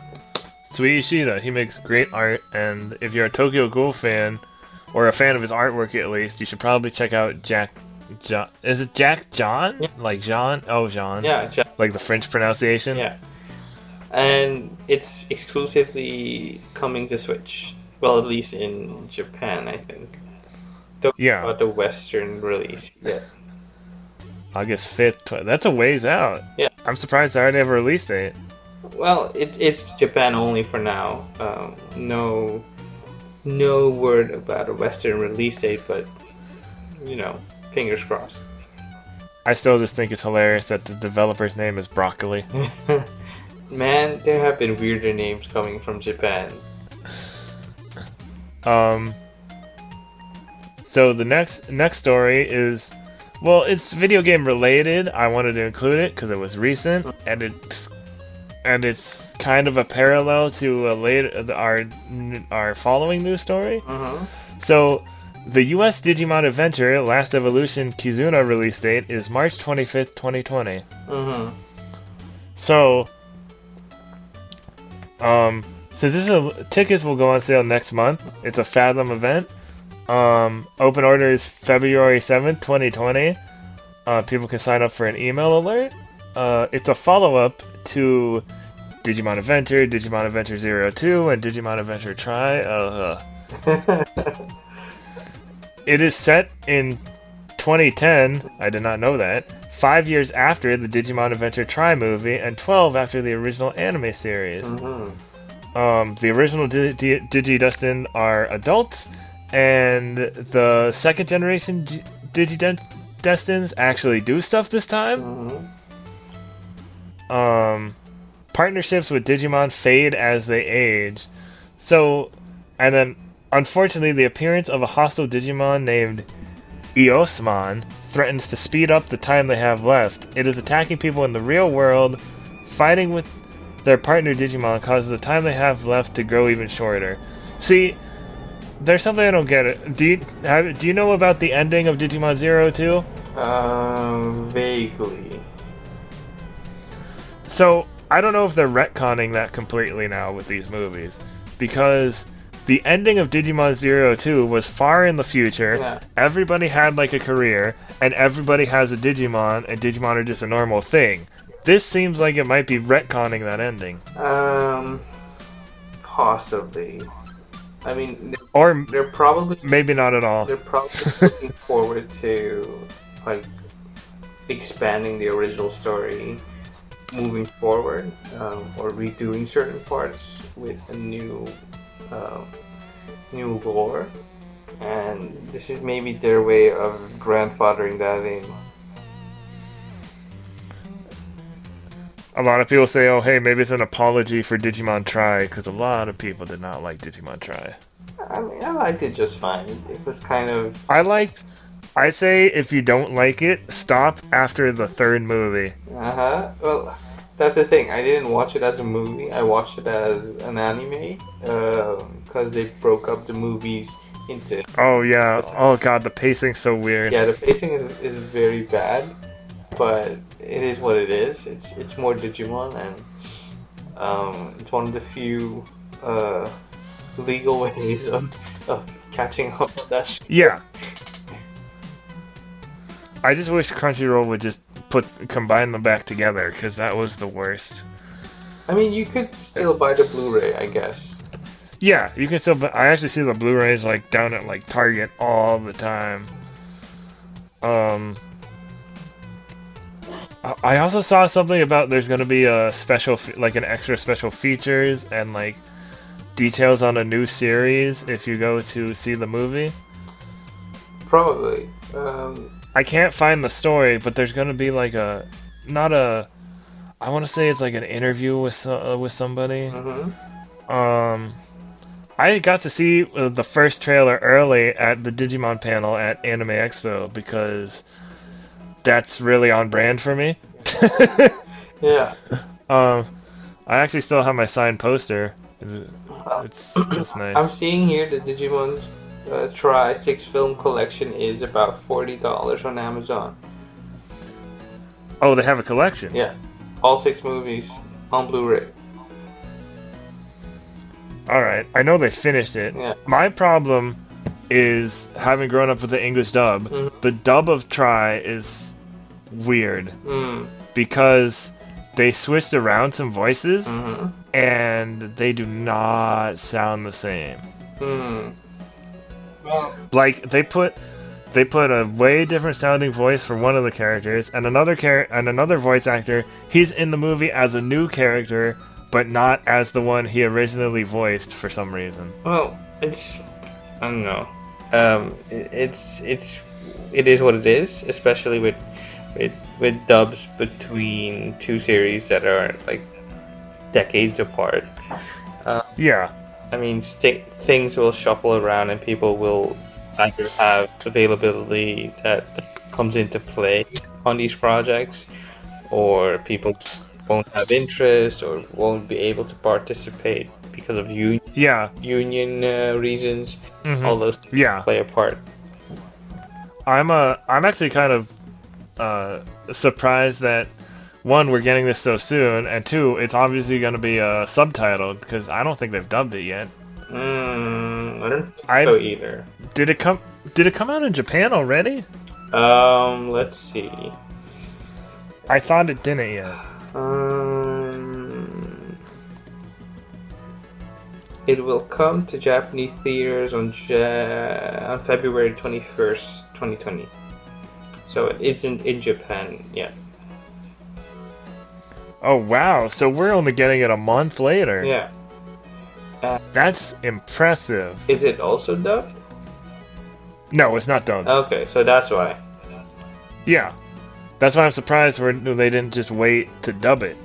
Sui Ishida, he makes great art, and if you're a Tokyo Ghoul fan, or a fan of his artwork at least, you should probably check out is it Jack John? Yeah. Like Jean? Oh, Jean. Yeah, like the French pronunciation? Yeah. And it's exclusively coming to Switch. Well, at least in Japan, I think. Don't know about the Western release yet. August 5th. That's a ways out. Yeah. I'm surprised I already have a release date. Well, it's Japan only for now. No word about a Western release date, but, you know, fingers crossed. I still just think it's hilarious that the developer's name is Broccoli. Man, there have been weirder names coming from Japan. So the next story is, well, it's video game related. I wanted to include it because it was recent, and it's kind of a parallel to our following news story. So the US Digimon Adventure Last Evolution Kizuna release date is March 25th, 2020. So since tickets will go on sale next month, it's a Fathom event. Open order is February 7th, 2020. People can sign up for an email alert. It's a follow-up to Digimon Adventure, Digimon Adventure 02, and Digimon Adventure Tri. It is set in 2010. I did not know that. 5 years after the Digimon Adventure Tri movie, and 12 after the original anime series. The original Digidestined are adults, and the second generation Digidestins actually do stuff this time. Partnerships with Digimon fade as they age. So, and then, unfortunately, the appearance of a hostile Digimon named Eosmon threatens to speed up the time they have left. It is attacking people in the real world. Fighting with their partner Digimon causes the time they have left to grow even shorter. See, there's something I don't get. Do you know about the ending of Digimon Zero 2? Vaguely. So, I don't know if they're retconning that completely now with these movies, because the ending of Digimon Zero 2 was far in the future. Yeah. Everybody had like a career, and everybody has a Digimon, and Digimon are just a normal thing. This seems like it might be retconning that ending. Possibly. I mean, or they're probably maybe not at all. They're probably looking forward to like expanding the original story, moving forward, or redoing certain parts with a new lore, and this is maybe their way of grandfathering that in. A lot of people say, oh hey, maybe it's an apology for Digimon Tri, because a lot of people did not like Digimon Tri. I mean, I liked it just fine. It was kind of... I say if you don't like it, stop after the third movie. Well, that's the thing. I didn't watch it as a movie. I watched it as an anime, because they broke up the movies into... Oh yeah. Oh god, the pacing's so weird. Yeah, the pacing is very bad, but it is what it is. It's more Digimon, and it's one of the few legal ways of catching up with that shit. Yeah. I just wish Crunchyroll would just combine them back together, because that was the worst. I mean, you could still buy the Blu-ray, I guess. Yeah, you can still. I actually see the Blu-rays like down at like Target all the time. I also saw something about there's going to be a special, like an extra special features and like details on a new series if you go to see the movie. Probably. I can't find the story, but there's going to be like I want to say it's like an interview with somebody. I got to see the first trailer early at the Digimon panel at Anime Expo because that's really on brand for me. Yeah. I actually still have my signed poster. It's nice. I'm seeing here the Digimon Tri 6 film collection is about $40 on Amazon. Oh, they have a collection? Yeah. All 6 movies on Blu-ray. Alright, I know they finished it. Yeah. My problem is, having grown up with the English dub, the dub of Tri is weird. Because they switched around some voices, and they do not sound the same. Well, like, they put a way different sounding voice for one of the characters, and another voice actor, he's in the movie as a new character, but not as the one he originally voiced for some reason. Well, I don't know. It is what it is, especially with dubs between two series that are like decades apart. Yeah. I mean, things will shuffle around, and people will either have availability that comes into play on these projects, or people won't have interest or won't be able to participate because of union reasons. All those things play a part. I'm actually kind of surprised that, one, we're getting this so soon, and two, it's obviously going to be subtitled, because I don't think they've dubbed it yet. I don't think so either. Did it come out in Japan already? Let's see. I thought it didn't yet. It will come to Japanese theaters on February 21st, 2020. so it isn't in Japan yet. Oh wow! So we're only getting it a month later. Yeah. That's impressive. Is it also dubbed? No, it's not dubbed. Okay, so that's why. Yeah, that's why I'm surprised they didn't just wait to dub it.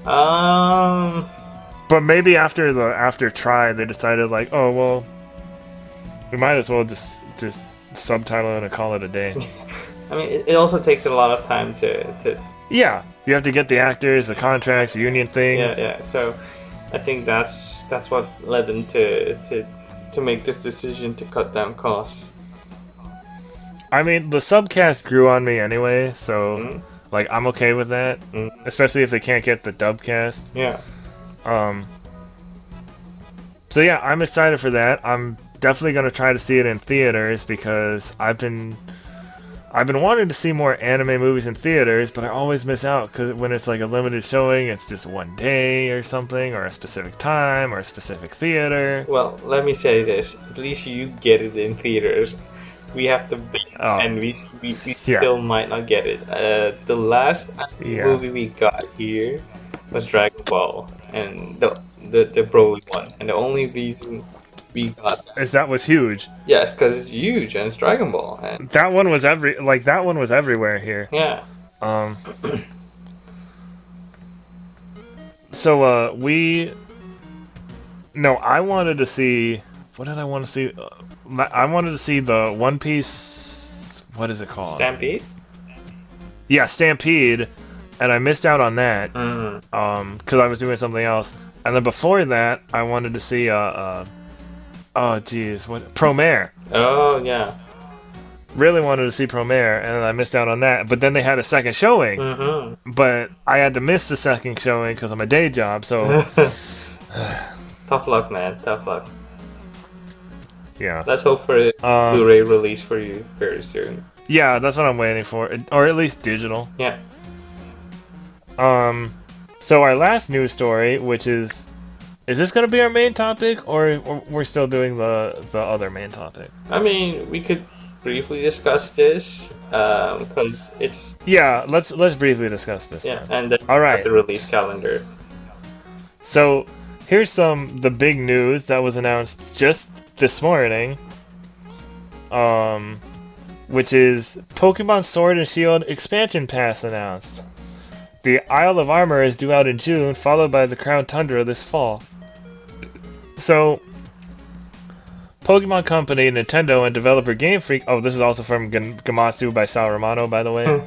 But maybe after try they decided like, oh well, we might as well just subtitle it and call it a day. I mean, it also takes a lot of time to. Yeah, you have to get the actors, the contracts, the union things. Yeah. So, I think that's what led them to make this decision to cut down costs. I mean, the subcast grew on me anyway, so like I'm okay with that, especially if they can't get the dubcast. Yeah. So yeah, I'm excited for that. I'm definitely gonna try to see it in theaters because I've been wanting to see more anime movies in theaters, but I always miss out because when it's like a limited showing, it's just one day or something, or a specific time, or a specific theater. Well, let me say this: at least you get it in theaters. We have to wait, and we still might not get it. The last movie we got here was Dragon Ball, and the Broly one, and the only reason we got that was huge. Yes, because it's huge and it's Dragon Ball, and that one was everywhere here. Yeah. So I wanted to see. What did I want to see? I wanted to see the One Piece. What is it called? Stampede. Yeah, Stampede, and I missed out on that because I was doing something else. And then before that, I wanted to see Promare. Oh yeah. Really wanted to see Promare, and I missed out on that. But then they had a second showing, but I had to miss the second showing because of my day job. So tough luck, man. Tough luck. Yeah. Let's hope for a Blu-ray release for you very soon. Yeah, that's what I'm waiting for, or at least digital. Yeah. So our last news story, which is this going to be our main topic, or we're still doing the other main topic? I mean, we could briefly discuss this because it's. Yeah, let's briefly discuss this. Yeah, and then all right, the release calendar. So here's the big news that was announced just this morning, which is Pokemon Sword and Shield expansion pass announced. The Isle of Armor is due out in June, followed by the Crown Tundra this fall. So, Pokemon Company, Nintendo, and developer Game Freak. Oh, this is also from Gamatsu by Sal Romano, by the way.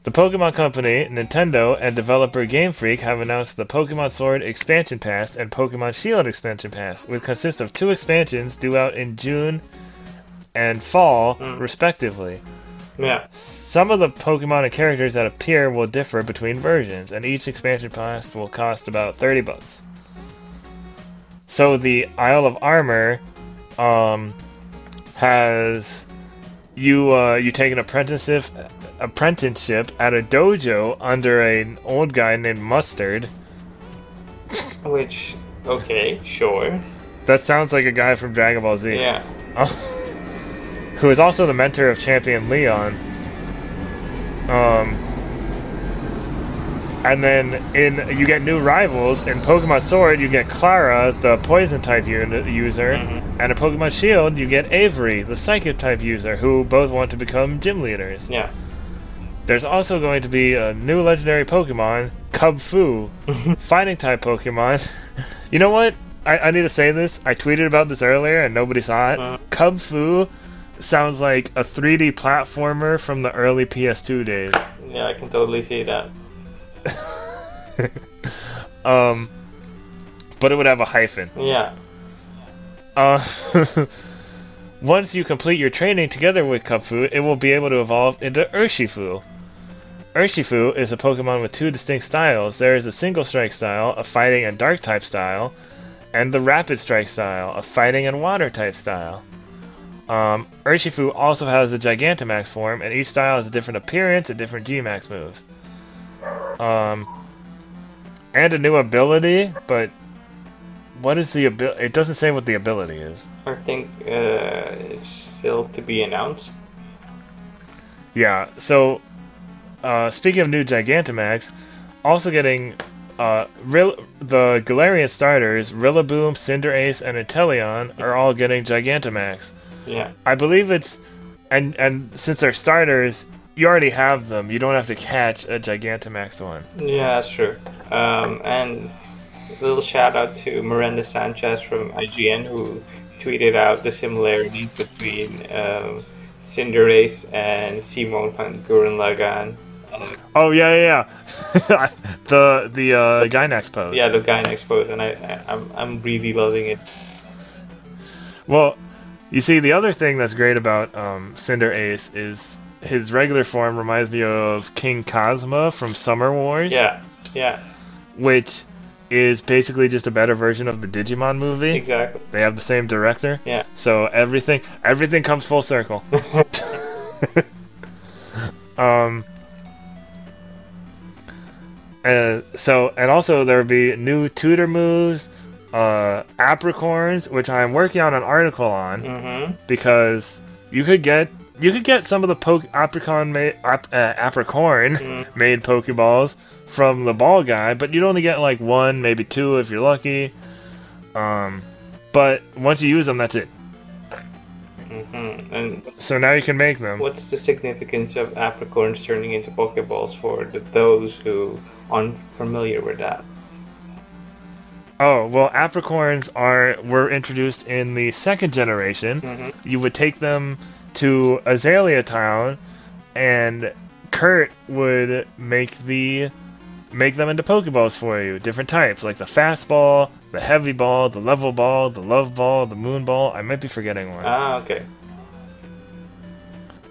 The Pokemon Company, Nintendo, and developer Game Freak have announced the Pokemon Sword Expansion Pass and Pokemon Shield Expansion Pass, which consists of 2 expansions due out in June and fall, respectively. Yeah. Some of the Pokemon and characters that appear will differ between versions, and each expansion pass will cost about $30. So the Isle of Armor has you take an apprenticeship at a dojo under an old guy named Mustard. Which, okay, sure. That sounds like a guy from Dragon Ball Z. Yeah. Who is also the mentor of Champion Leon. And then you get new rivals. In Pokemon Sword, you get Clara, the Poison type user, and in Pokemon Shield, you get Avery, the Psychic type user, who both want to become gym leaders. Yeah. There's also going to be a new legendary Pokemon, Cub Fu, fighting type Pokemon. You know what? I need to say this. I tweeted about this earlier and nobody saw it. Cub Fu sounds like a 3D platformer from the early PS2 days. Yeah, I can totally see that. But it would have a hyphen. Yeah. Once you complete your training together with Cub Fu, it will be able to evolve into Urshifu. Urshifu is a Pokemon with 2 distinct styles. There is a Single Strike style, a Fighting and Dark type style, and the Rapid Strike style, a Fighting and Water type style. Urshifu also has a Gigantamax form, and each style has a different appearance and different G-Max moves. And a new ability, but what is the ability? It doesn't say what the ability is. I think it's still to be announced. Yeah. So, speaking of new Gigantamax, also getting the Galarian starters, Rillaboom, Cinderace, and Inteleon are all getting Gigantamax. Yeah. I believe it's and since they're starters, you already have them. You don't have to catch a Gigantamax one. Yeah, that's true. And a little shout out to Miranda Sanchez from IGN who tweeted out the similarities between Cinderace and Simone van Guren Lagan. Oh yeah. the Gynax pose. Yeah, the Gynax pose, and I'm really loving it. Well, you see, the other thing that's great about Cinderace is his regular form reminds me of King Cosmo from Summer Wars. Yeah. Which is basically just a better version of the Digimon movie. Exactly. They have the same director. Yeah. So everything comes full circle. And also there will be new tutor moves, apricorns, which I'm working on an article on, because you could get some of the apricorn made Pokeballs from the ball guy, but you'd only get like 1, maybe 2 if you're lucky. But once you use them, that's it. And so now you can make them. What's the significance of apricorns turning into Pokeballs for those who aren't familiar with that? Oh, well, apricorns were introduced in the 2nd generation. You would take them to Azalea Town, and Kurt would make them into Pokeballs for you. Different types, like the fast ball, the heavy ball, the level ball, the love ball, the moon ball. I might be forgetting one. Ah, okay.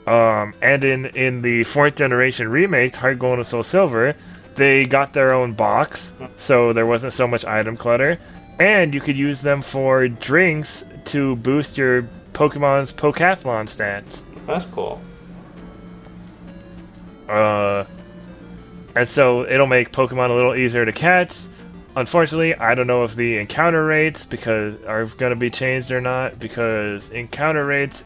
And in the 4th generation remake, Heart Gold and Soul Silver, they got their own box, so there wasn't so much item clutter, and you could use them for drinks to boost your Pokemon's Pokathlon stats. That's cool. And so it'll make Pokemon a little easier to catch. Unfortunately, I don't know if the encounter rates are going to be changed or not, because encounter rates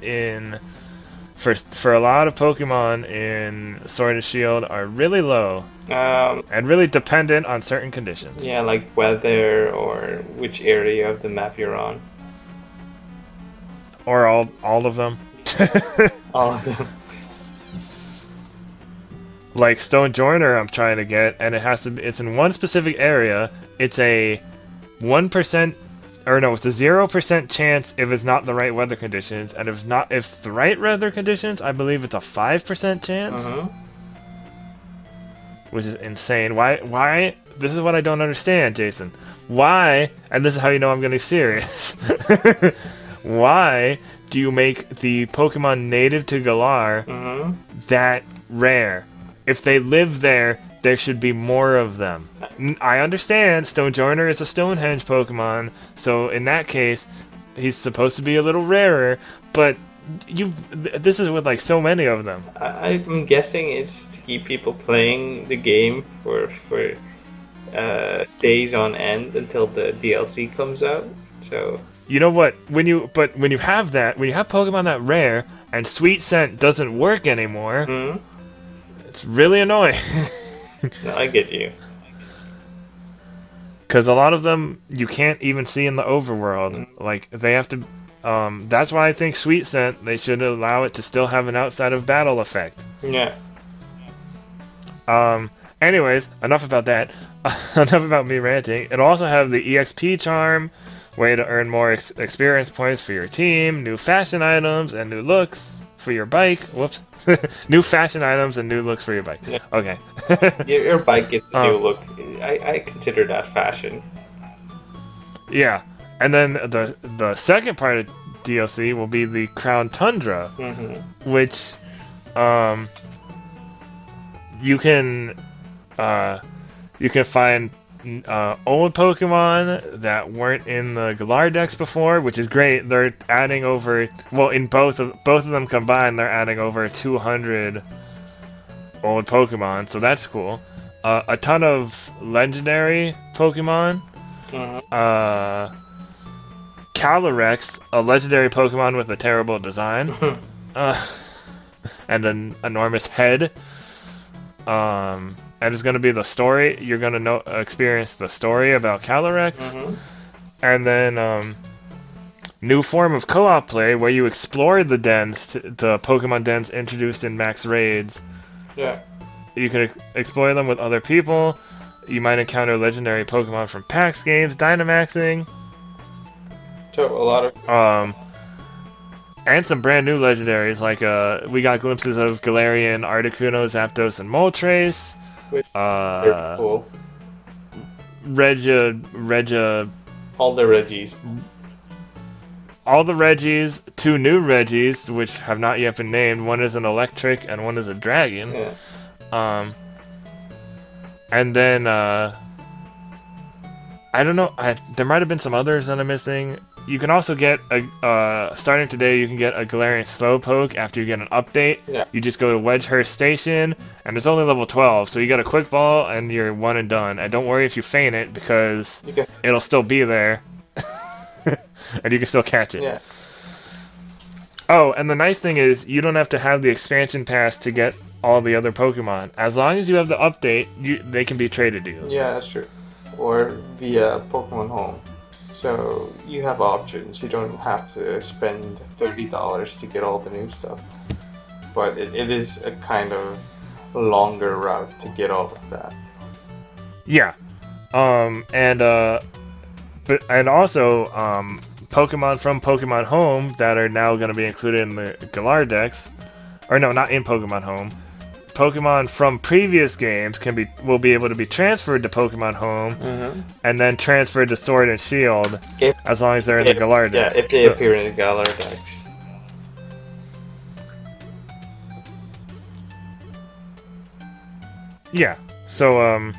for a lot of Pokemon in Sword and Shield are really low. And really dependent on certain conditions. Yeah, like weather or which area of the map you're on. Or all of them. All of them. Like Stone Joiner I'm trying to get, and it's in one specific area. It's a 1%, or no, it's a 0% chance if it's not the right weather conditions, and if it's the right weather conditions, I believe it's a 5% chance. Which is insane. Why? This is what I don't understand, Jason. Why, and this is how you know I'm getting serious, why do you make the Pokemon native to Galar that rare? If they live there, there should be more of them. I understand Stone Joiner is a Stonehenge Pokemon, so in that case, he's supposed to be a little rarer, but this is with like so many of them. I'm guessing it's to keep people playing the game for days on end until the DLC comes out. So you know what? When you have Pokemon that rare and Sweet Scent doesn't work anymore, it's really annoying. No, I get you. Because a lot of them you can't even see in the overworld. Like they have to. That's why I think Sweet Scent, they should allow it to still have an outside of battle effect. Yeah. Anyways, enough about that. Enough about me ranting. It'll also have the EXP charm, way to earn more experience points for your team, new fashion items, and new looks for your bike. Whoops. New fashion items and new looks for your bike. Yeah. Okay. Your bike gets a new look. I consider that fashion. Yeah. And then the second part of DLC will be the Crown Tundra, which you can find old Pokemon that weren't in the Galar decks before, which is great. They're adding in both of them combined, they're adding over 200 old Pokemon, so that's cool. A ton of legendary Pokemon. Calyrex, a legendary Pokemon with a terrible design. and an enormous head. And it's going to be the story. You're going to experience the story about Calyrex. And then new form of co-op play where you explore the dens, the Pokemon dens introduced in Max Raids. Yeah. You can explore them with other people. You might encounter legendary Pokemon from PAX games, Dynamaxing. So a lot of... and some brand new legendaries, like we got glimpses of Galarian, Articuno, Zapdos, and Moltres. Which they're cool. Regia... All the Regis. All the Regis, 2 new Regis, which have not yet been named. One is an electric and one is a dragon. Yeah. And then, I don't know, there might have been some others that I'm missing. You can also get, starting today, you can get a Galarian Slowpoke after you get an update. Yeah. You just go to Wedgehurst Station, and it's only level 12, so you get a quick ball, and you're one and done. And don't worry if you faint it, because it'll still be there. And you can still catch it. Yeah. Oh, and the nice thing is, you don't have to have the expansion pass to get all the other Pokemon. As long as you have the update, they can be traded to you. Yeah, that's true. Or via Pokemon Home. So you have options. You don't have to spend $30 to get all the new stuff. But it is a kind of longer route to get all of that. Yeah. And also, Pokemon from Pokemon Home that are now going to be included in the Galar Dex, or no, not in Pokemon Home. Pokemon from previous games will be able to be transferred to Pokemon Home, and then transferred to Sword and Shield, as long as they're in the Galar Dex. Yeah, if they appear in the Galar Dex. Yeah. So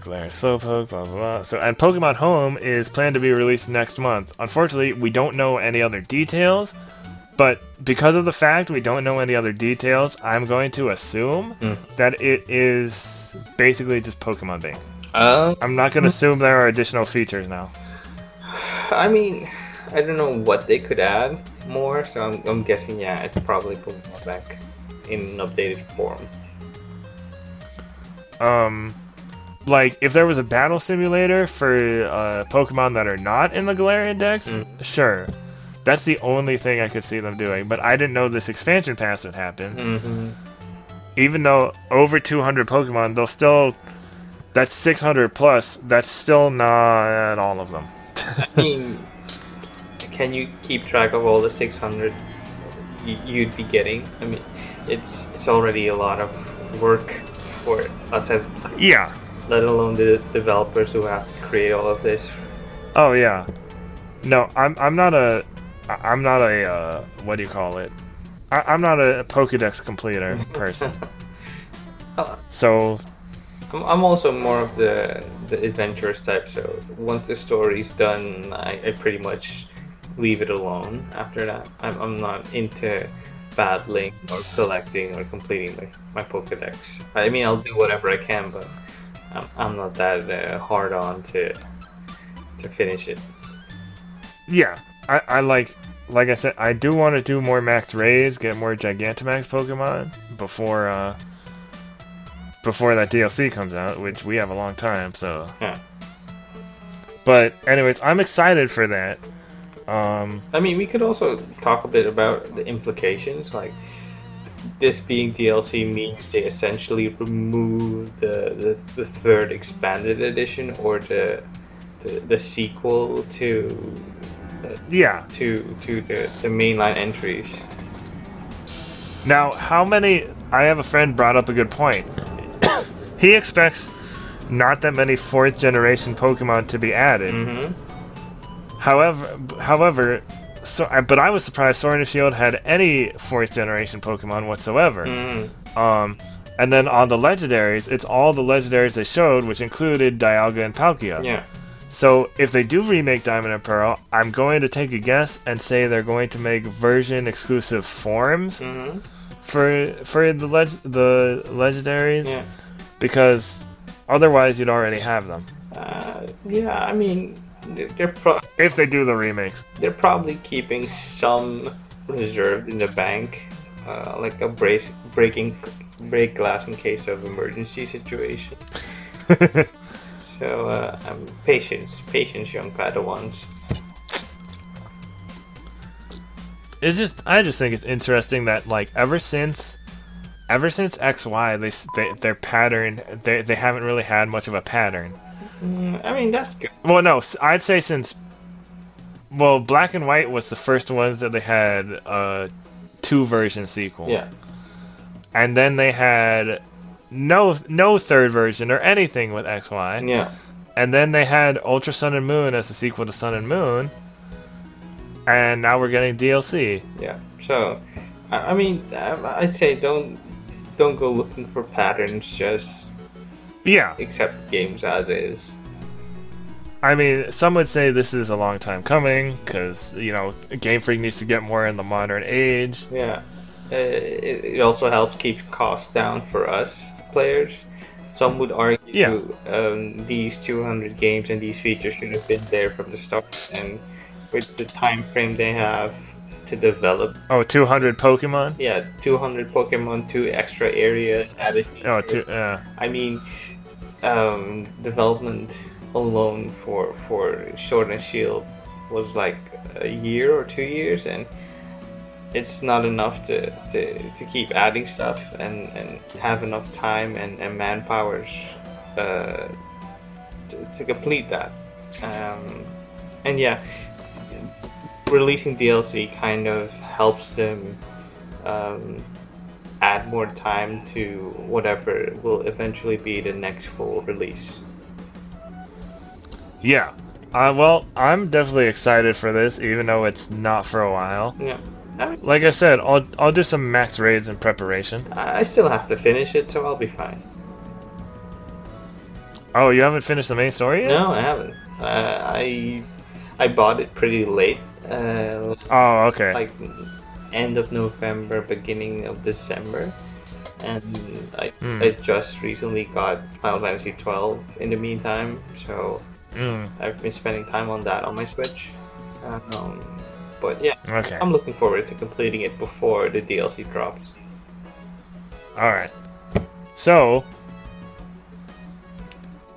Galarian Slowpoke, blah blah blah. So, and Pokemon Home is planned to be released next month. Unfortunately, we don't know any other details, but because of the fact we don't know any other details, I'm going to assume that it is basically just Pokemon Bank. I'm not going to assume there are additional features now. I mean, I don't know what they could add more, so I'm guessing, yeah, it's probably Pokemon Bank in an updated form. Like, if there was a battle simulator for Pokemon that are not in the Galarian Dex, sure. That's the only thing I could see them doing. But I didn't know this expansion pass would happen. Even though over 200 Pokemon, they'll still... That's 600 plus, that's still not all of them. I mean, can you keep track of all the 600 you'd be getting? I mean, it's already a lot of work for us as players. Yeah. Let alone the developers who have to create all of this. Oh yeah, no, I'm not a what do you call it? I'm not a Pokedex completer person. So I'm also more of the adventurous type. So once the story's done, I pretty much leave it alone. After that, I'm not into battling or collecting or completing my Pokedex. I mean, I'll do whatever I can, but I'm not that hard on to finish it. Yeah, I like I said, I do want to do more Max Raids, get more Gigantamax Pokemon before that DLC comes out, which we have a long time. So yeah. But anyways, I'm excited for that. I mean, we could also talk a bit about the implications, like. This being DLC means they essentially remove the third expanded edition or the sequel to the mainline entries. Now, how many? I have a friend brought up a good point. He expects not that many 4th generation Pokemon to be added. However. But I was surprised Sword and Shield had any 4th generation Pokemon whatsoever. And then on the legendaries, it's all the legendaries they showed, which included Dialga and Palkia. Yeah. So if they do remake Diamond and Pearl, I'm going to take a guess and say they're going to make version exclusive forms for the legendaries, because otherwise you'd already have them. Yeah, I mean. If they do the remakes, they're probably keeping some reserved in the bank, like a break glass in case of emergency situation. So patience, young Padawans. I just think it's interesting that like ever since XY, their pattern they haven't really had much of a pattern. I mean, that's good. Well, no, I'd say since Black and White was the first ones that they had a 2-version sequel. Yeah. And then they had no third version or anything with XY. Yeah. And then they had Ultra Sun and Moon as a sequel to Sun and Moon. And now we're getting DLC. Yeah. So, I mean, I'd say don't go looking for patterns. Just accept games as is. I mean, some would say this is a long time coming because Game Freak needs to get more in the modern age. Yeah. It also helps keep costs down for us players. Some would argue these 200 games and these features should have been there from the start, and with the time frame they have to develop. 200 Pokemon? Yeah, 200 Pokemon, 2 extra areas added. I mean, development alone for Sword and Shield was like a year or 2 years, and it's not enough to keep adding stuff and have enough time and manpower to complete that. And yeah, releasing DLC kind of helps them add more time to whatever will eventually be the next full release. Yeah. Well, I'm definitely excited for this, even though it's not for a while. Yeah. Like I said, I'll do some max raids in preparation. I still have to finish it, so I'll be fine. Oh, you haven't finished the main story yet? No, I haven't. I bought it pretty late. Oh, okay. Like end of November, beginning of December, and I just recently got Final Fantasy 12 in the meantime, so I've been spending time on that on my Switch. But yeah, okay. I'm looking forward to completing it before the DLC drops. Alright. So,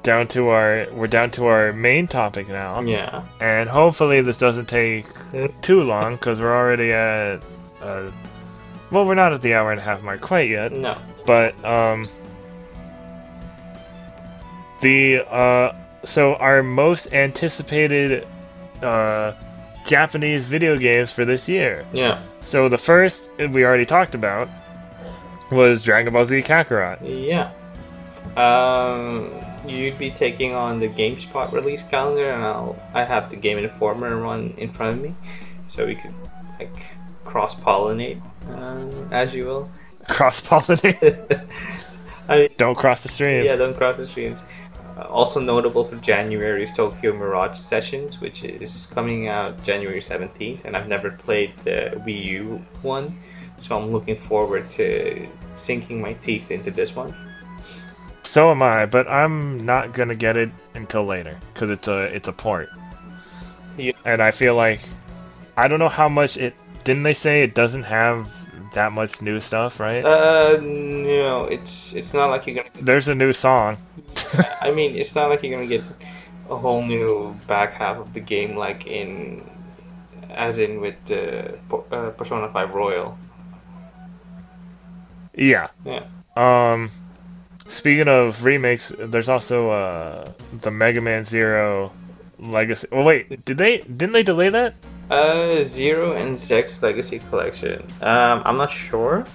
we're down to our main topic now. Yeah. And hopefully this doesn't take too long, because we're already at... well, we're not at the hour and a half mark quite yet. No. But, so our most anticipated, Japanese video games for this year. Yeah. So the first we already talked about was Dragon Ball Z Kakarot. Yeah. You'd be taking on the GameSpot release calendar, and I have the Game Informer one in front of me, so we could like cross-pollinate, as you will. Cross-pollinate? Don't cross the streams. Yeah, don't cross the streams. Also notable for January is Tokyo Mirage Sessions, which is coming out January 17th, and I've never played the Wii U one, so I'm looking forward to sinking my teeth into this one. So am I, but I'm not gonna get it until later, because it's a port. Yeah. And I feel like, I don't know how much it... Didn't they say it doesn't have that much new stuff, right? No, it's not like you're gonna... There's a new song. I mean, it's not like you're gonna get a whole new back half of the game, like as in with the Persona 5 Royal. Yeah. Yeah. Speaking of remakes, there's also the Mega Man Zero Legacy. Oh wait, didn't they delay that? Zero and Zex Legacy Collection. I'm not sure.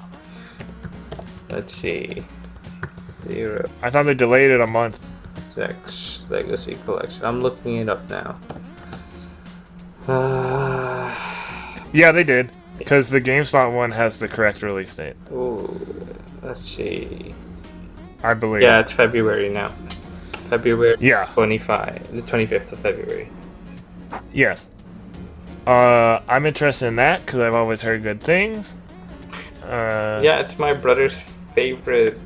Let's see. Zero. I thought they delayed it a month. Zex Legacy Collection. I'm looking it up now. Yeah, they did. Because the GameSpot one has the correct release date. Ooh, let's see. I believe. Yeah, it's February now. February. Yeah. The 25th of February. Yes. I'm interested in that because I've always heard good things. Yeah, it's my brother's favorite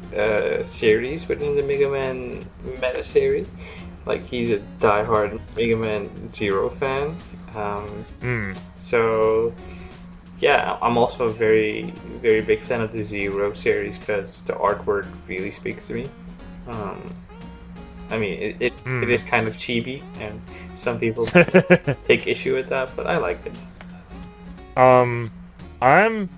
series within the Mega Man meta series. Like, he's a diehard Mega Man Zero fan. So yeah, I'm also a very, very big fan of the Zero series because the artwork really speaks to me. Um, I mean, it is kind of chibi, and some people take issue with that, but I like it. I'm I'm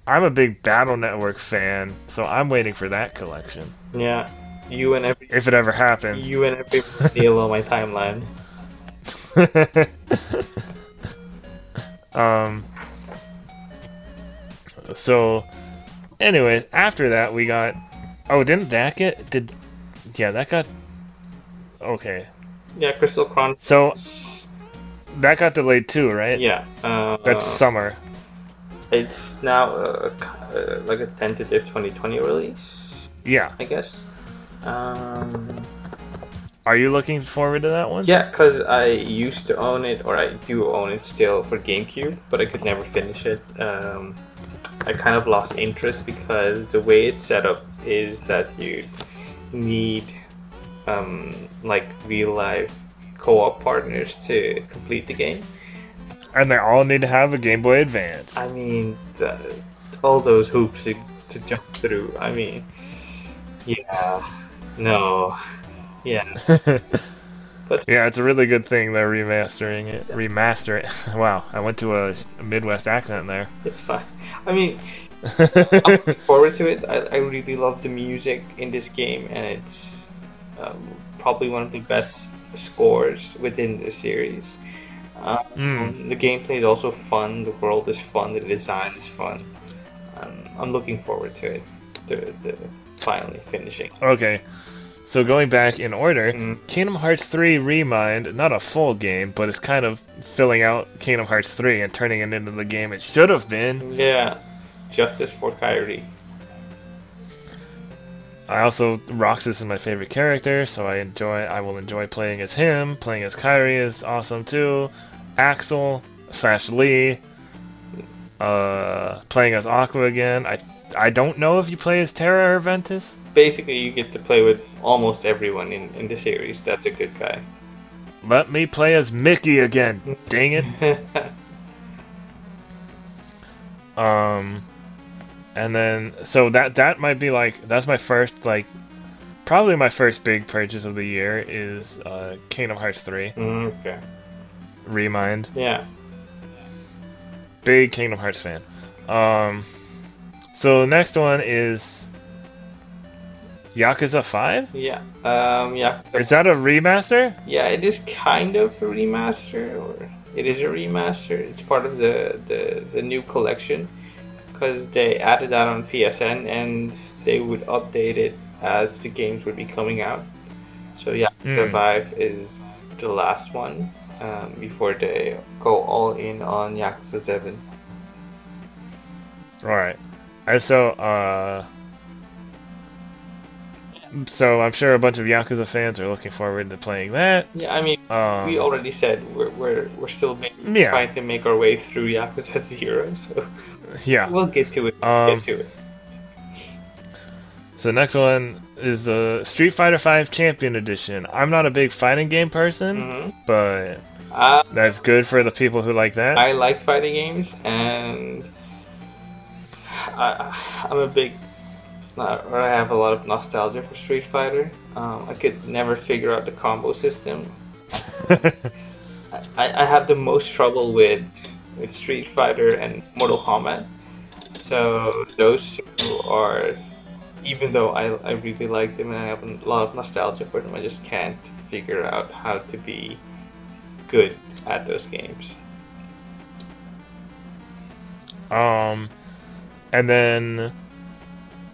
a big Battle Network fan, so I'm waiting for that collection. Yeah, If it ever happens. you and every millennial on my timeline. um. So, anyways, after that we got. Oh, didn't that get did? Yeah, that got. Okay. Yeah, Crystal Chronicles. So that got delayed too, right? Yeah. That's summer. It's now like a tentative 2020 release. Yeah. I guess. Are you looking forward to that one? Yeah, because I used to own it, or I do own it still for GameCube, but I could never finish it. I kind of lost interest because the way it's set up is that you need like real life co-op partners to complete the game. And they all need to have a Game Boy Advance. I mean, all those hoops to jump through. I mean, yeah, no, yeah. But yeah, it's a really good thing they're remastering it. Remaster it. Wow, I went to a Midwest accent there. It's fine. I mean, I'm looking forward to it. I really love the music in this game, and it's probably one of the best scores within the series. The gameplay is also fun. The world is fun. The design is fun. I'm looking forward to it. To finally finishing. Okay. So going back in order, Kingdom Hearts 3 Remind, not a full game, but it's kind of filling out Kingdom Hearts 3 and turning it into the game it should have been. Yeah, justice for Kairi. Roxas is my favorite character, so I will enjoy playing as him. Playing as Kairi is awesome too. Axel / Lee. Playing as Aqua again. I don't know if you play as Terra or Ventus. Basically, you get to play with almost everyone in the series. That's a good guy. Let me play as Mickey again. Dang it. And then so that might be like that's my first probably my first big purchase of the year is Kingdom Hearts 3. Okay. Remind. Yeah. Big Kingdom Hearts fan. So the next one is Yakuza 5? Yeah. Yakuza. Is that a remaster? Yeah, it is kind of a remaster, or it is a remaster. It's part of the new collection because they added that on PSN and they would update it as the games would be coming out. So Yakuza 5 is the last one before they go all in on Yakuza 7. Alright. And so I'm sure a bunch of Yakuza fans are looking forward to playing that. Yeah, I mean, we already said we're still trying to make our way through Yakuza 0, so yeah, we'll get to it. So the next one is the Street Fighter V Champion Edition. I'm not a big fighting game person, but that's good for the people who like that. I like fighting games, and I'm a big, or I have a lot of nostalgia for Street Fighter. I could never figure out the combo system. I have the most trouble with Street Fighter and Mortal Kombat. So those two are, even though I really like them and I have a lot of nostalgia for them, I just can't figure out how to be good at those games. And then,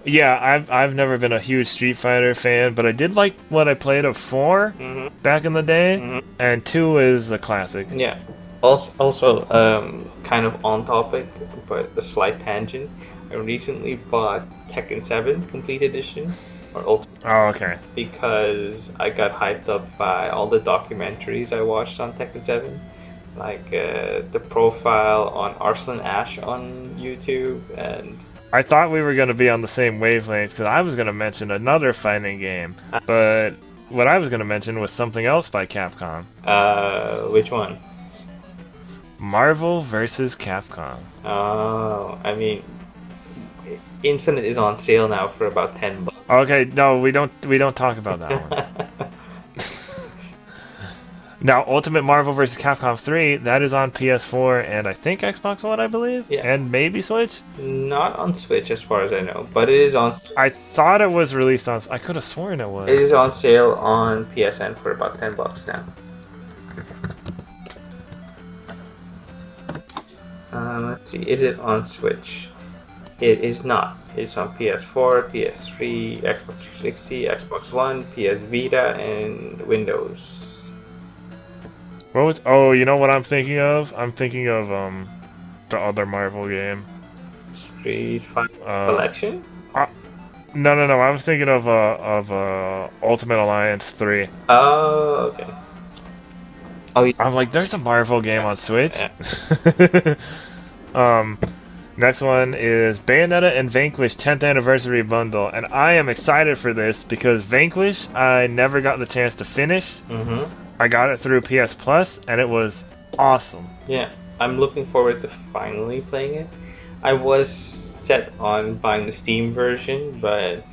yeah, I've never been a huge Street Fighter fan, but I did like what I played of 4 back in the day, and 2 is a classic. Yeah. Also, kind of on topic, but a slight tangent. I recently bought Tekken 7 Complete Edition, or Ultimate. Oh, okay. Because I got hyped up by all the documentaries I watched on Tekken 7. Like the profile on Arslan Ash on YouTube, and I thought we were going to be on the same wavelength because I was going to mention another fighting game, but what I was going to mention was something else by Capcom. Which one? Marvel versus Capcom. Oh, I mean, Infinite is on sale now for about $10. Okay, no, we don't talk about that one. Now, Ultimate Marvel vs. Capcom 3, that is on PS4 and I think Xbox One, I believe? Yeah. And maybe Switch? Not on Switch as far as I know, but it is on... I thought it was released on... I could have sworn it was. It is on sale on PSN for about $10 now. Let's see, is it on Switch? It is not. It's on PS4, PS3, Xbox 360, Xbox One, PS Vita, and Windows. What was... Oh, you know what I'm thinking of? I'm thinking of, the other Marvel game. Street Fighter Collection? No, I was thinking of Ultimate Alliance 3. Oh, okay. Oh, yeah. I'm like, there's a Marvel game on Switch. Yeah. Next one is Bayonetta and Vanquish 10th Anniversary Bundle, and I am excited for this because Vanquish I never got the chance to finish. Mm-hmm. I got it through PS Plus, and it was awesome. Yeah, I'm looking forward to finally playing it. I was set on buying the Steam version, but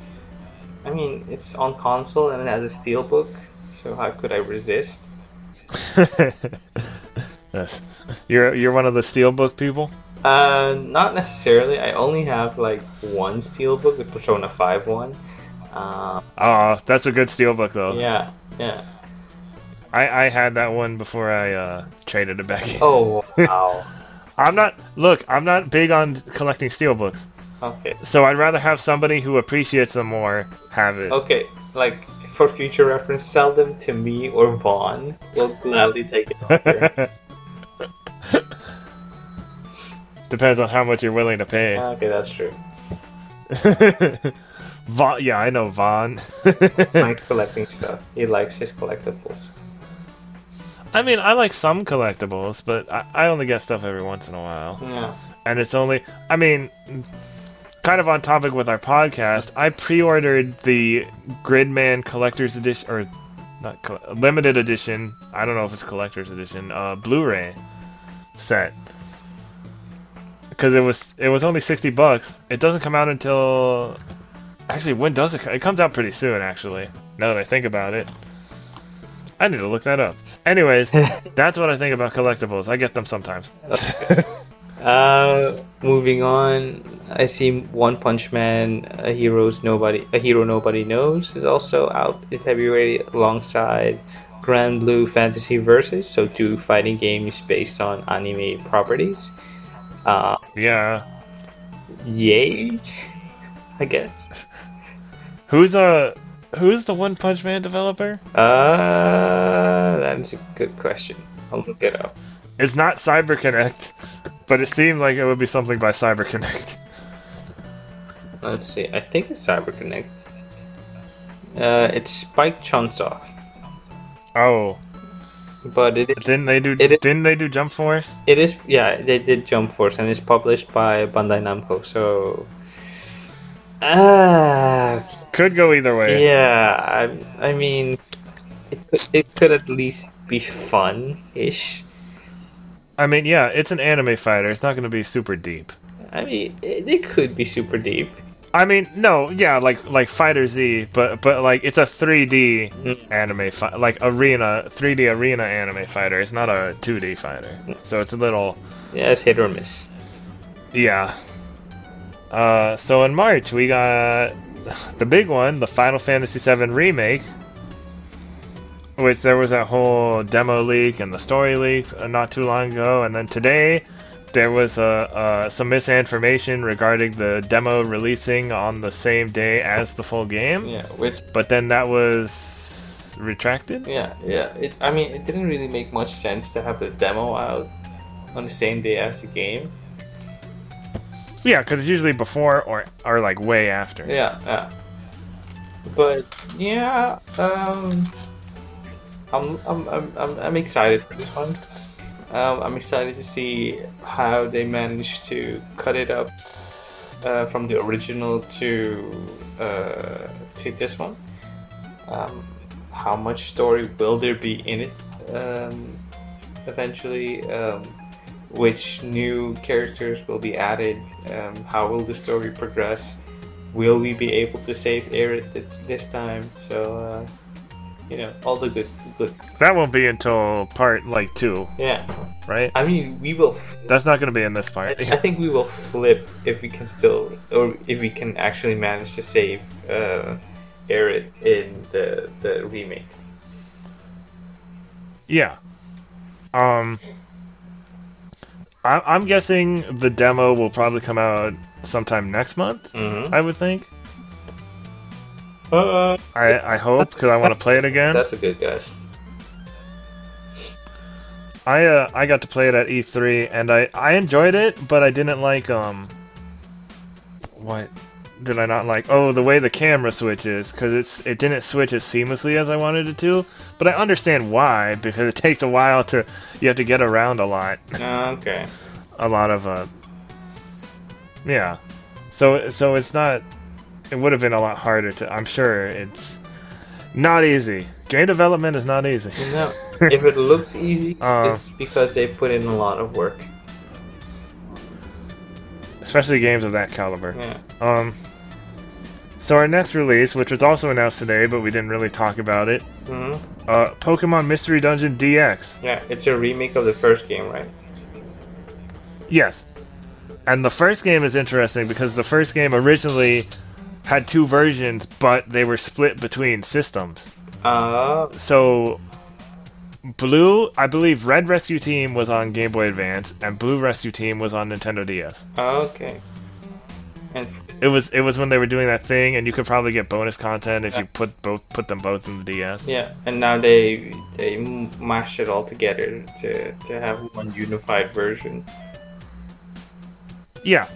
I mean, it's on console and it has a steelbook, so how could I resist? Yes. You're one of the steelbook people? Not necessarily. I only have like one steelbook, the Persona 5 one. That's a good steelbook though. Yeah. I had that one before I traded it back in. Oh wow. I'm not big on collecting steelbooks. Okay. So I'd rather have somebody who appreciates them more have it. Okay, like for future reference, sell them to me or Vaughn. We'll gladly take it over. Depends on how much you're willing to pay. Okay, that's true. Vaughn, yeah, I know Vaughn. Likes collecting stuff. He likes his collectibles. I mean, I like some collectibles, but I only get stuff every once in a while. Yeah. And it's only, I mean, kind of on topic with our podcast, I pre-ordered the Gridman Collector's Edition, or not limited edition, I don't know if it's Collector's Edition, Blu-ray set. Because it was only $60. It doesn't come out until... Actually, when does it come? It comes out pretty soon, actually. Now that I think about it. I need to look that up. Anyways, that's what I think about collectibles. I get them sometimes. Okay. Moving on, I see One Punch Man, a hero nobody knows, is also out in February alongside Grand Blue Fantasy Versus, so 2 fighting games based on anime properties. Yeah. Yay, I guess. Who's the One Punch Man developer? That is a good question. I'll look it up. It's not CyberConnect, but it seemed like it would be something by CyberConnect. Let's see. I think it's CyberConnect. It's Spike Chunsoft. Oh. But it is, didn't they do Jump Force? It is, yeah, they did Jump Force, and it's published by Bandai Namco, so could go either way. Yeah, I mean, it could at least be fun-ish. I mean, yeah, it's an anime fighter. It's not going to be super deep. I mean, it could be super deep. I mean, no, yeah, like Fighter Z, but like it's a 3D anime like 3D arena anime fighter. It's not a 2D fighter, so it's a little. Yeah, it's hit or miss. Yeah. So in March we got the big one, the Final Fantasy VII remake, which there was that whole demo leak and the story leak not too long ago, and then today. There was some misinformation regarding the demo releasing on the same day as the full game. Yeah, but then that was retracted. Yeah. I mean, it didn't really make much sense to have the demo out on the same day as the game. Yeah, because it's usually before or like way after. Yeah. But yeah, I'm excited for this one. I'm excited to see how they managed to cut it up from the original to this one. How much story will there be in it eventually? which new characters will be added, how will the story progress, will we be able to save Aerith this time? So, all the good. That won't be until part, 2. Yeah. Right? I mean, we will... That's not going to be in this part. I think we will flip if we can still... Or if we can actually manage to save Aerith in the remake. Yeah. I'm guessing the demo will probably come out sometime next month, I would think. I hope, because I want to play it again. That's a good guess. I got to play it at E3, and I enjoyed it, but I didn't like, what did I not like? Oh, the way the camera switches, because it didn't switch as seamlessly as I wanted it to, but I understand why, because it takes a while you have to get around a lot. Okay. A lot of, yeah. So it's not, it would have been a lot harder I'm sure it's not easy. Game development is not easy. No, if it looks easy, it's because they put in a lot of work. Especially games of that caliber. Yeah. So our next release, which was also announced today, but we didn't really talk about it, Pokemon Mystery Dungeon DX. Yeah, it's a remake of the first game, right? Yes. And the first game is interesting because the first game originally had 2 versions, but they were split between systems. So, I believe Red Rescue Team was on Game Boy Advance, and Blue Rescue Team was on Nintendo DS. Okay. And it was when they were doing that thing, and you could probably get bonus content if you put them both in the DS. Yeah, and now they mashed it all together to have one unified version. Yeah,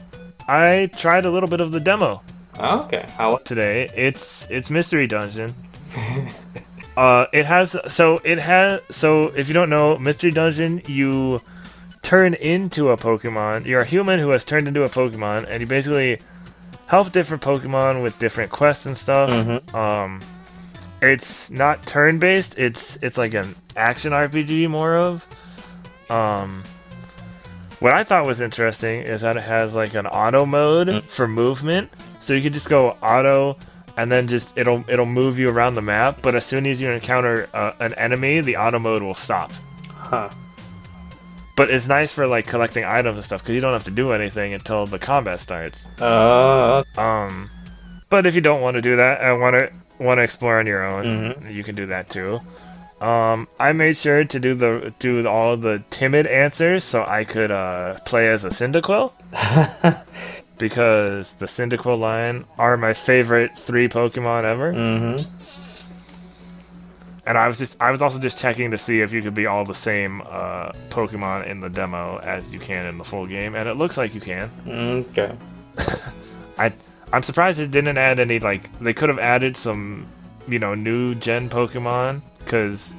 I tried a little bit of the demo. Okay, how today? It's Mystery Dungeon. So if you don't know, Mystery Dungeon, you turn into a Pokemon. You're a human who has turned into a Pokemon, and you basically help different Pokemon with different quests and stuff. It's not turn-based. It's like an action RPG more of. What I thought was interesting is that it has like an auto mode for movement, so you could just go auto, and then just it'll move you around the map. But as soon as you encounter an enemy, the auto mode will stop. Huh. But it's nice for like collecting items and stuff because you don't have to do anything until the combat starts. But if you don't want to do that and want to explore on your own, you can do that too. I made sure to do all the timid answers so I could play as a Cyndaquil. Because the Cyndaquil line are my favorite 3 Pokemon ever. And I was also just checking to see if you could be all the same Pokemon in the demo as you can in the full game, and it looks like you can. Okay. I'm surprised it didn't add any, they could have added some, new gen Pokemon, because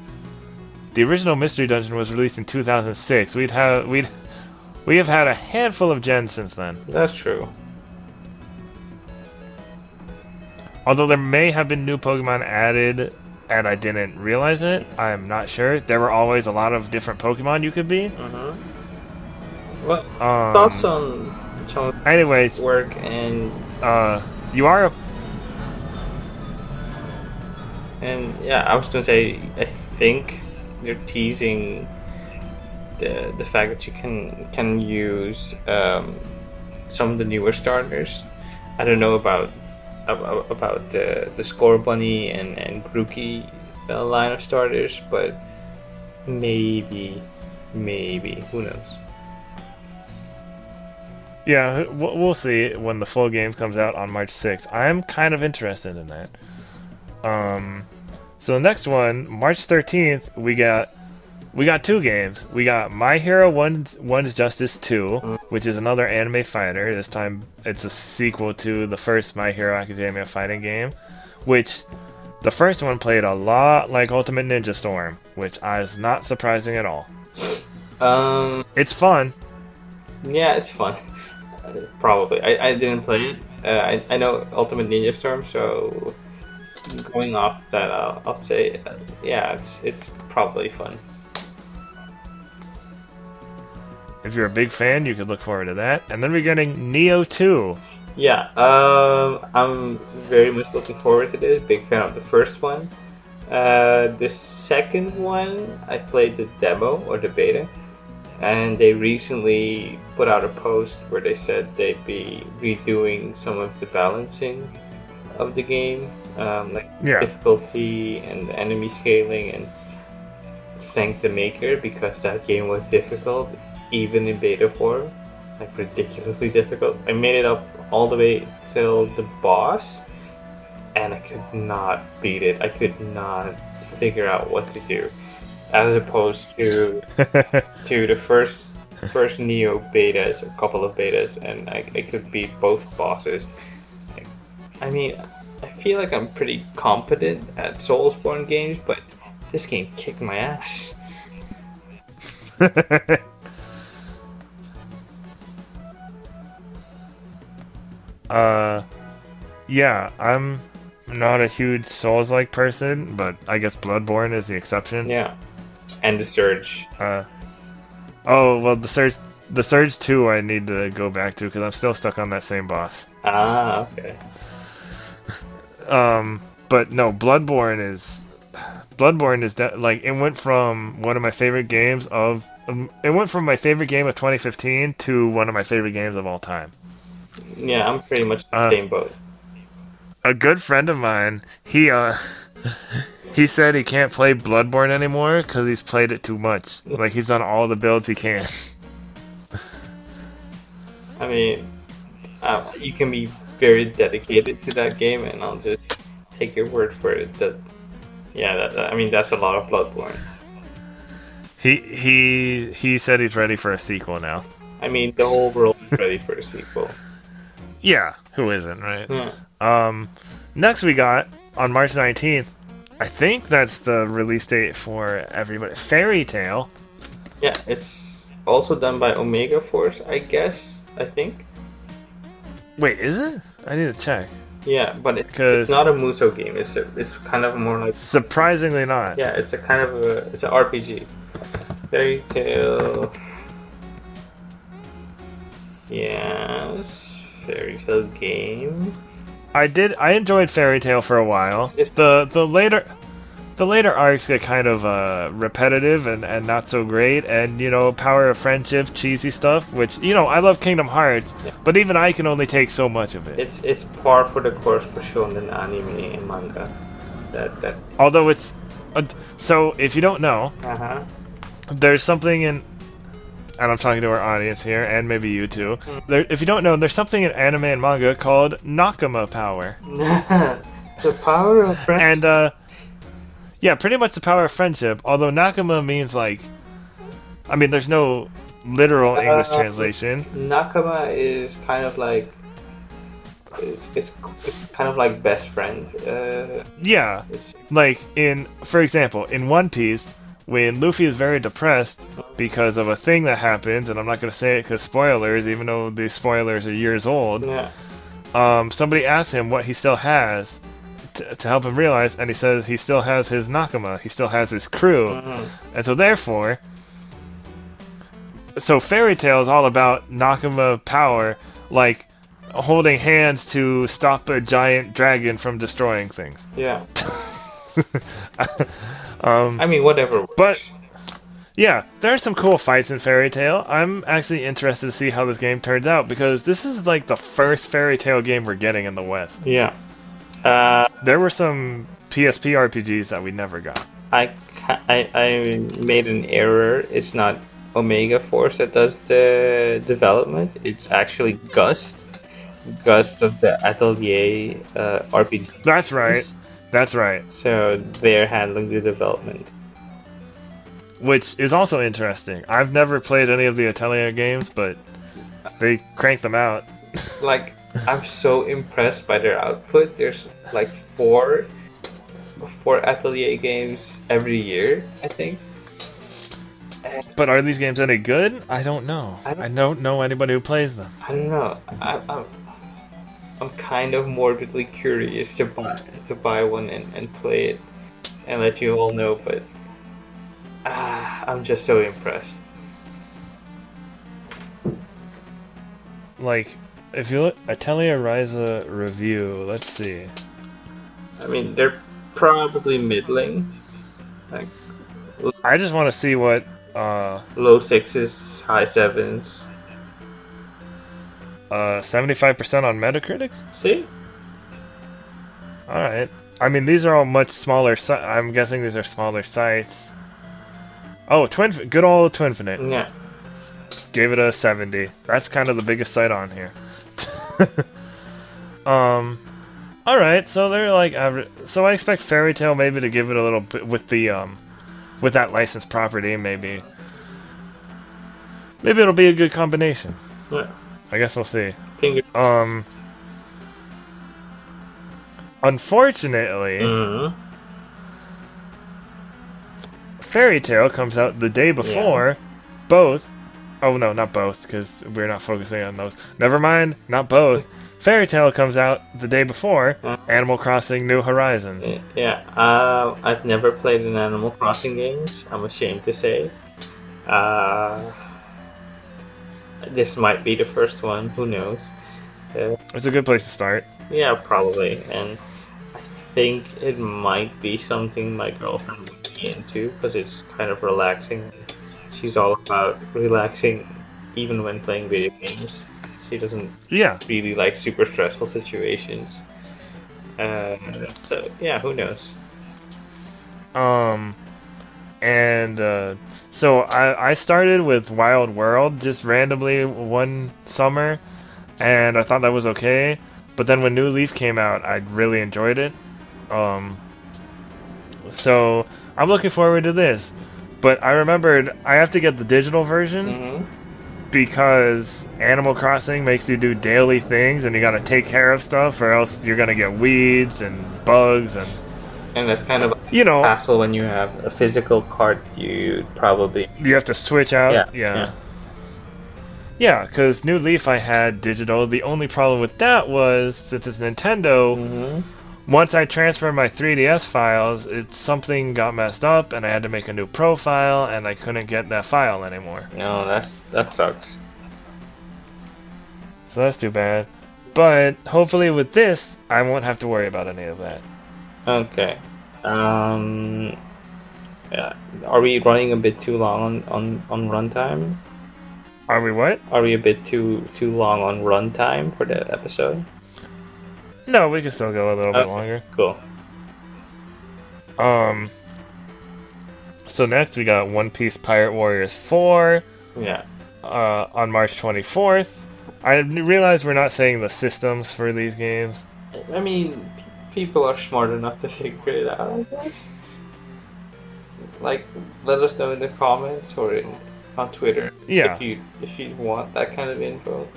the original Mystery Dungeon was released in 2006. We have had a handful of gens since then. That's true. Although there may have been new Pokemon added and I didn't realize it, I'm not sure. There were always a lot of different Pokemon you could be. Well, thoughts on anyways, work and you are and yeah, I was gonna say I think they're teasing the fact that you can use some of the newer starters. I don't know about the Score Bunny and Grookey line of starters, but maybe who knows? Yeah, we'll see when the full game comes out on March 6th. I'm kind of interested in that. So the next one, March 13th, we got 2 games. We got My Hero One's Justice 2, which is another anime fighter. This time it's a sequel to the first My Hero Academia fighting game, which the first one played a lot like Ultimate Ninja Storm, which is not surprising at all. It's fun. Yeah, it's fun. Probably. I didn't play it. I know Ultimate Ninja Storm, so going off that, I'll say, yeah, it's probably fun. if you're a big fan, you could look forward to that. And then we're getting Neo 2. Yeah, I'm very much looking forward to this. Big fan of the first one. The second one, I played the demo or the beta, and they recently put out a post where they said they'd be redoing some of the balancing of the game, like difficulty and enemy scaling, and thank the maker because that game was difficult, even in beta form, like ridiculously difficult. I made it up all the way till the boss, and I could not beat it. I could not figure out what to do, as opposed to to the first Neo betas, a couple of betas, and I could beat both bosses. I mean, I feel like I'm pretty competent at Soulsborne games, but this game kicked my ass. Yeah, I'm not a huge Souls-like person, but I guess Bloodborne is the exception. Yeah, and the Surge. Oh, well, the Surge 2 I need to go back to because I'm still stuck on that same boss. Ah, okay. But no, Bloodborne is like, it went from one of my favorite games of it went from my favorite game of 2015 to one of my favorite games of all time. Yeah, I'm pretty much the same boat. A good friend of mine, he said he can't play Bloodborne anymore because he's played it too much. Like, he's done all the builds he can. I mean, you can be very dedicated to that game, and I'll just take your word for it. I mean, that's a lot of Bloodborne. He said he's ready for a sequel now. I mean, the whole world is ready for a sequel. Yeah, who isn't, right? Yeah. Next we got, on March 19th, I think that's the release date for everybody, Fairy Tail. Yeah, it's also done by Omega Force, I think. Wait, is it? I need to check. Yeah, but it's not a Muso game. It's kind of more like... Surprisingly not. Yeah, it's an RPG. Fairy Tail... Yes... Fairy Tail game. I enjoyed Fairy Tail for a while. The later arcs get kind of repetitive and not so great, and Power of Friendship, cheesy stuff, which I love Kingdom Hearts, but even I can only take so much of it. It's par for the course for shonen anime and manga. That although it's so if you don't know, there's something in. And I'm talking to our audience here, and maybe you too. If you don't know, there's something in anime and manga called Nakama power. The power of friendship. And, yeah, pretty much the power of friendship. Although Nakama means, like... I mean, there's no literal English translation. Nakama is kind of like... It's kind of like best friend. Yeah. Like, for example, in One Piece... When Luffy is very depressed because of a thing that happens, and I'm not going to say it because spoilers, even though the spoilers are years old, somebody asks him what he still has to help him realize, and he says he still has his Nakama, he still has his crew, and so therefore, Fairy Tail is all about Nakama power, like holding hands to stop a giant dragon from destroying things. Yeah. I mean, whatever works. But, yeah, there are some cool fights in Fairy Tail. I'm actually interested to see how this game turns out, because this is like the first Fairy Tail game we're getting in the West. Yeah. There were some PSP RPGs that we never got. I made an error. It's not Omega Force that does the development. It's actually Gust. Gust does the Atelier RPG. That's right. That's right. So they're handling the development. Which is also interesting. I've never played any of the Atelier games, but they crank them out. Like, I'm so impressed by their output. There's like four Atelier games every year, I think. But are these games any good? I don't know. I don't know anybody who plays them. I don't know. I'm kind of morbidly curious to buy one and play it and let you all know, but I'm just so impressed. like, if you look Atelier Ryza review, let's see. I mean, they're probably middling. Like, I just want to see what low 6s, high 7s. 75% on Metacritic. See? All right. I mean, these are all much smaller. I'm guessing these are smaller sites. Oh, good old Twinfinite. Yeah. Gave it a 70. That's kind of the biggest site on here. All right. So they're like average. So I expect Fairy Tail maybe to give it a little bit with the with that licensed property. Maybe it'll be a good combination. Yeah. I guess we'll see. Finger. Unfortunately, Fairy Tail comes out the day before both. Oh no, not both, because we're not focusing on those. Never mind, not both. Fairy Tail comes out the day before Animal Crossing New Horizons. Yeah, I've never played an Animal Crossing games. I'm ashamed to say. This might be the first one. Who knows? It's a good place to start. Yeah, probably, and I think it might be something my girlfriend would be into because it's kind of relaxing. She's all about relaxing, even when playing video games. She doesn't really like super stressful situations. So yeah, who knows? So I started with Wild World just randomly one summer, and I thought that was okay. But then when New Leaf came out, I really enjoyed it. So I'm looking forward to this. But I remembered I have to get the digital version because Animal Crossing makes you do daily things, and you gotta take care of stuff, or else you're gonna get weeds and bugs and that's kind of a hassle when you have a physical cart. You have to switch out. Yeah, because New Leaf I had digital. The only problem with that was, since it's Nintendo, once I transferred my 3DS files, something got messed up, and I had to make a new profile, and I couldn't get that file anymore. No, that sucks. So that's too bad. But hopefully with this, I won't have to worry about any of that. Okay. Yeah. Are we running a bit too long on runtime? Are we what? Are we a bit too long on runtime for the episode? No, we can still go a little bit longer. Cool. So next we got One Piece Pirate Warriors 4. Yeah. On March 24th. I realize we're not saying the systems for these games. I mean, people are smart enough to figure it out, I guess. Like, let us know in the comments or on Twitter if you want that kind of info.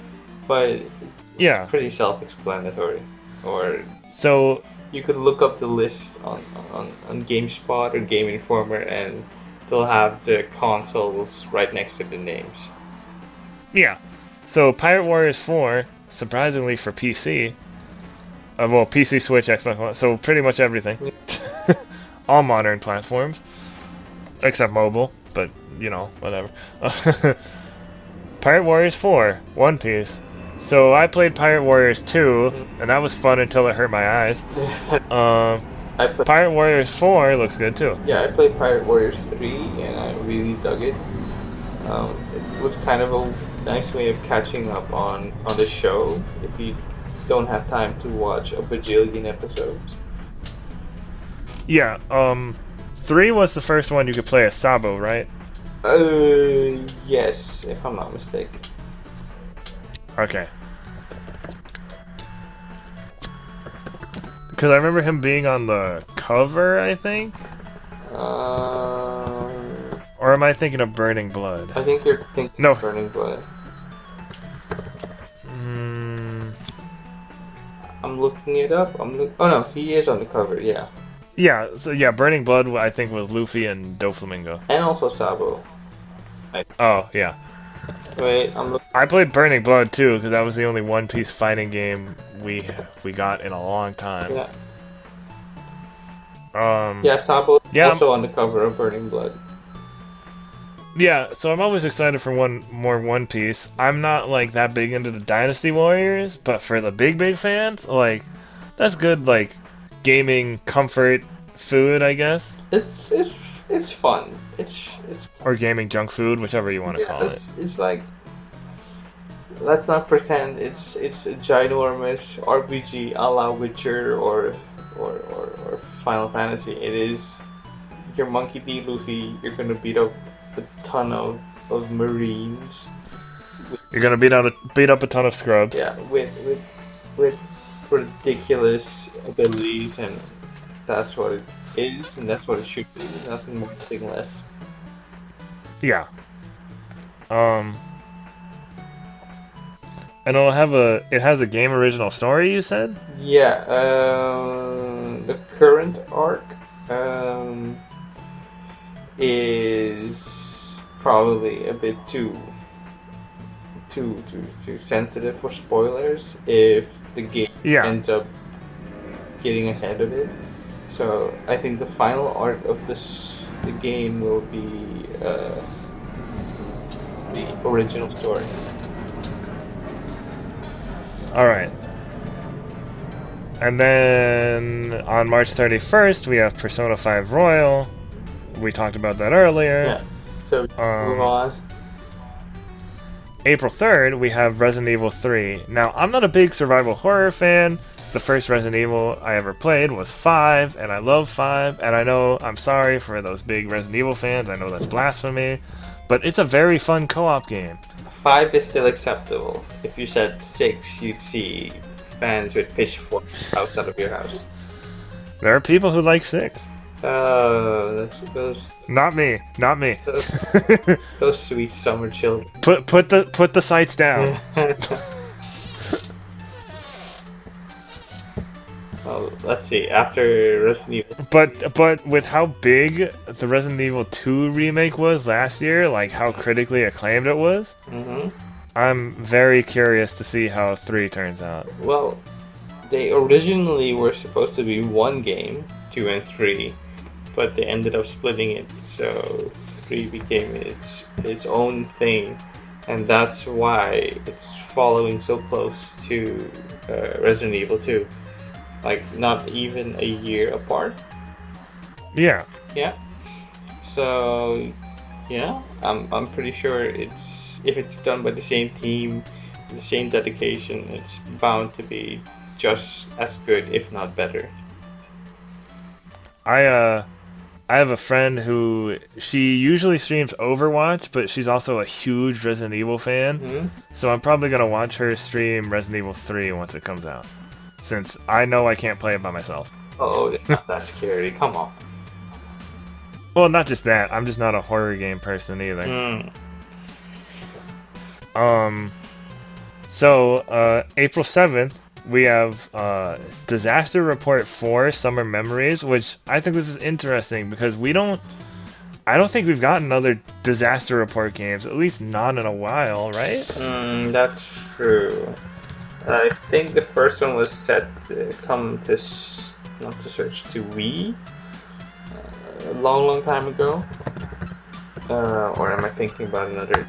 But it's pretty self-explanatory. Or so you could look up the list on GameSpot or Game Informer, and they'll have the consoles right next to the names. Yeah. So Pirate Warriors 4, surprisingly for PC, well, PC, Switch, Xbox One, so pretty much everything. All modern platforms, except mobile, but whatever. Pirate Warriors 4, One Piece. So I played Pirate Warriors 2, and that was fun until it hurt my eyes. Pirate Warriors 4 looks good too. Yeah, I played Pirate Warriors 3, and I really dug it. It was kind of a nice way of catching up on the show if you don't have time to watch a bajillion episodes. Yeah, 3 was the first one you could play as Sabo, right? Yes, if I'm not mistaken. Okay. Because I remember him being on the cover, I think? Or am I thinking of Burning Blood? I think you're thinking of Burning Blood. I'm looking it up. Oh no, he is on the cover, yeah. Yeah, so Burning Blood I think was Luffy and Doflamingo. And also Sabo. Oh, yeah. Wait, I played Burning Blood too, because that was the only One Piece fighting game we got in a long time. Yeah. Sabo's also on the cover of Burning Blood. Yeah, so I'm always excited for more One Piece. I'm not like that big into the Dynasty Warriors, but for the big fans, like that's good like gaming comfort food, I guess. It's fun. It's Or gaming junk food, whichever you want to call it. it's like, let's not pretend it's a ginormous RPG a la Witcher or Final Fantasy. It is your Monkey D. Luffy. You're gonna beat up a ton of Marines. You're gonna beat up a ton of scrubs. Yeah, with ridiculous abilities, and that's what it is, and that's what it should be. Nothing more, nothing less. Yeah. And it has a game original story, you said? Yeah, the current arc is probably a bit too sensitive for spoilers if the game ends up getting ahead of it. So I think the final arc of the game will be the original story. Alright. And then on March 31st, we have Persona 5 Royal. We talked about that earlier. Yeah. So move on. April 3rd, we have Resident Evil 3. Now, I'm not a big survival horror fan. The first Resident Evil I ever played was 5, and I love 5. And I know, I'm sorry for those big Resident Evil fans, I know that's blasphemy. But it's a very fun co-op game. 5 is still acceptable. If you said 6, you'd see fans with pitchforks outside of your house. There are people who like 6. Those Not me. those sweet summer children. Put the sights down. Well, let's see. After Resident Evil, but with how big the Resident Evil 2 remake was last year, like how critically acclaimed it was, I'm very curious to see how 3 turns out. Well, they originally were supposed to be one game, 2 and 3, but they ended up splitting it, so 3 became its own thing, and that's why it's following so close to Resident Evil 2. Like, not even a year apart. Yeah. Yeah. So, yeah, I'm pretty sure if it's done by the same team, the same dedication, it's bound to be just as good, if not better. I have a friend who she usually streams Overwatch, but she's also a huge Resident Evil fan. So I'm probably gonna watch her stream Resident Evil 3 once it comes out, since I know I can't play it by myself. Oh, it's not that scary. Come on. Well, not just that. I'm just not a horror game person either. So April 7th, we have Disaster Report 4 Summer Memories, which I think this is interesting because I don't think we've gotten other Disaster Report games, at least not in a while, right? That's true. I think the first one was set to come to, not to Switch, to Wii a long time ago. Or am I thinking about another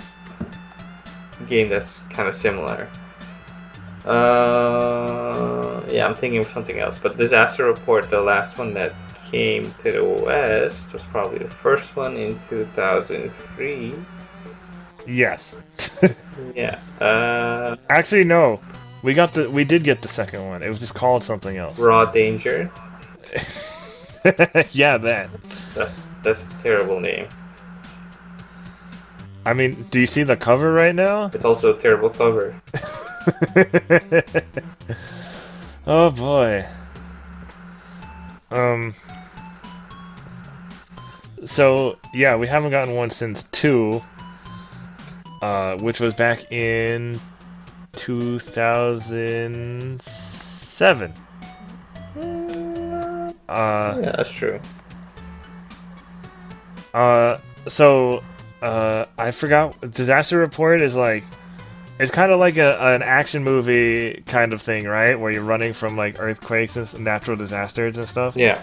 game that's kind of similar? Yeah, I'm thinking of something else. But Disaster Report, the last one that came to the West, was probably the first one in 2003. Yes. Yeah. Actually, no. We did get the second one. It was just called something else. Raw Danger. Yeah, that. That's a terrible name. I mean, do you see the cover right now? It's also a terrible cover. Oh boy. So yeah, we haven't gotten one since 2, which was back in 2007. Yeah, that's true. So I forgot. Disaster Report is like, it's kind of like an action movie kind of thing, right? Where you're running from like earthquakes and natural disasters and stuff. Yeah.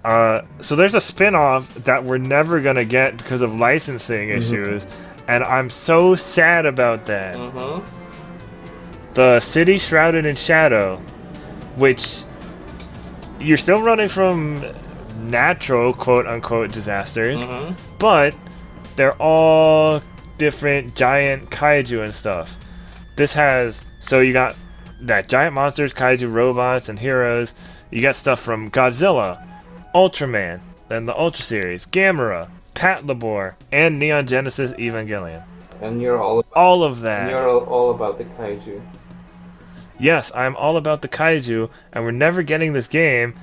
So there's a spin-off that we're never gonna get because of licensing issues, and I'm so sad about that. The City Shrouded in Shadow, which you're still running from natural quote-unquote disasters, but they're all different giant kaiju and stuff. This has, so you got that giant monsters, kaiju, robots, and heroes. You got stuff from Godzilla, Ultraman, then the Ultra series, Gamera, Pat Labor, and Neon Genesis Evangelion. And you're all of that. And you're all about the kaiju. Yes, I'm all about the kaiju, and we're never getting this game.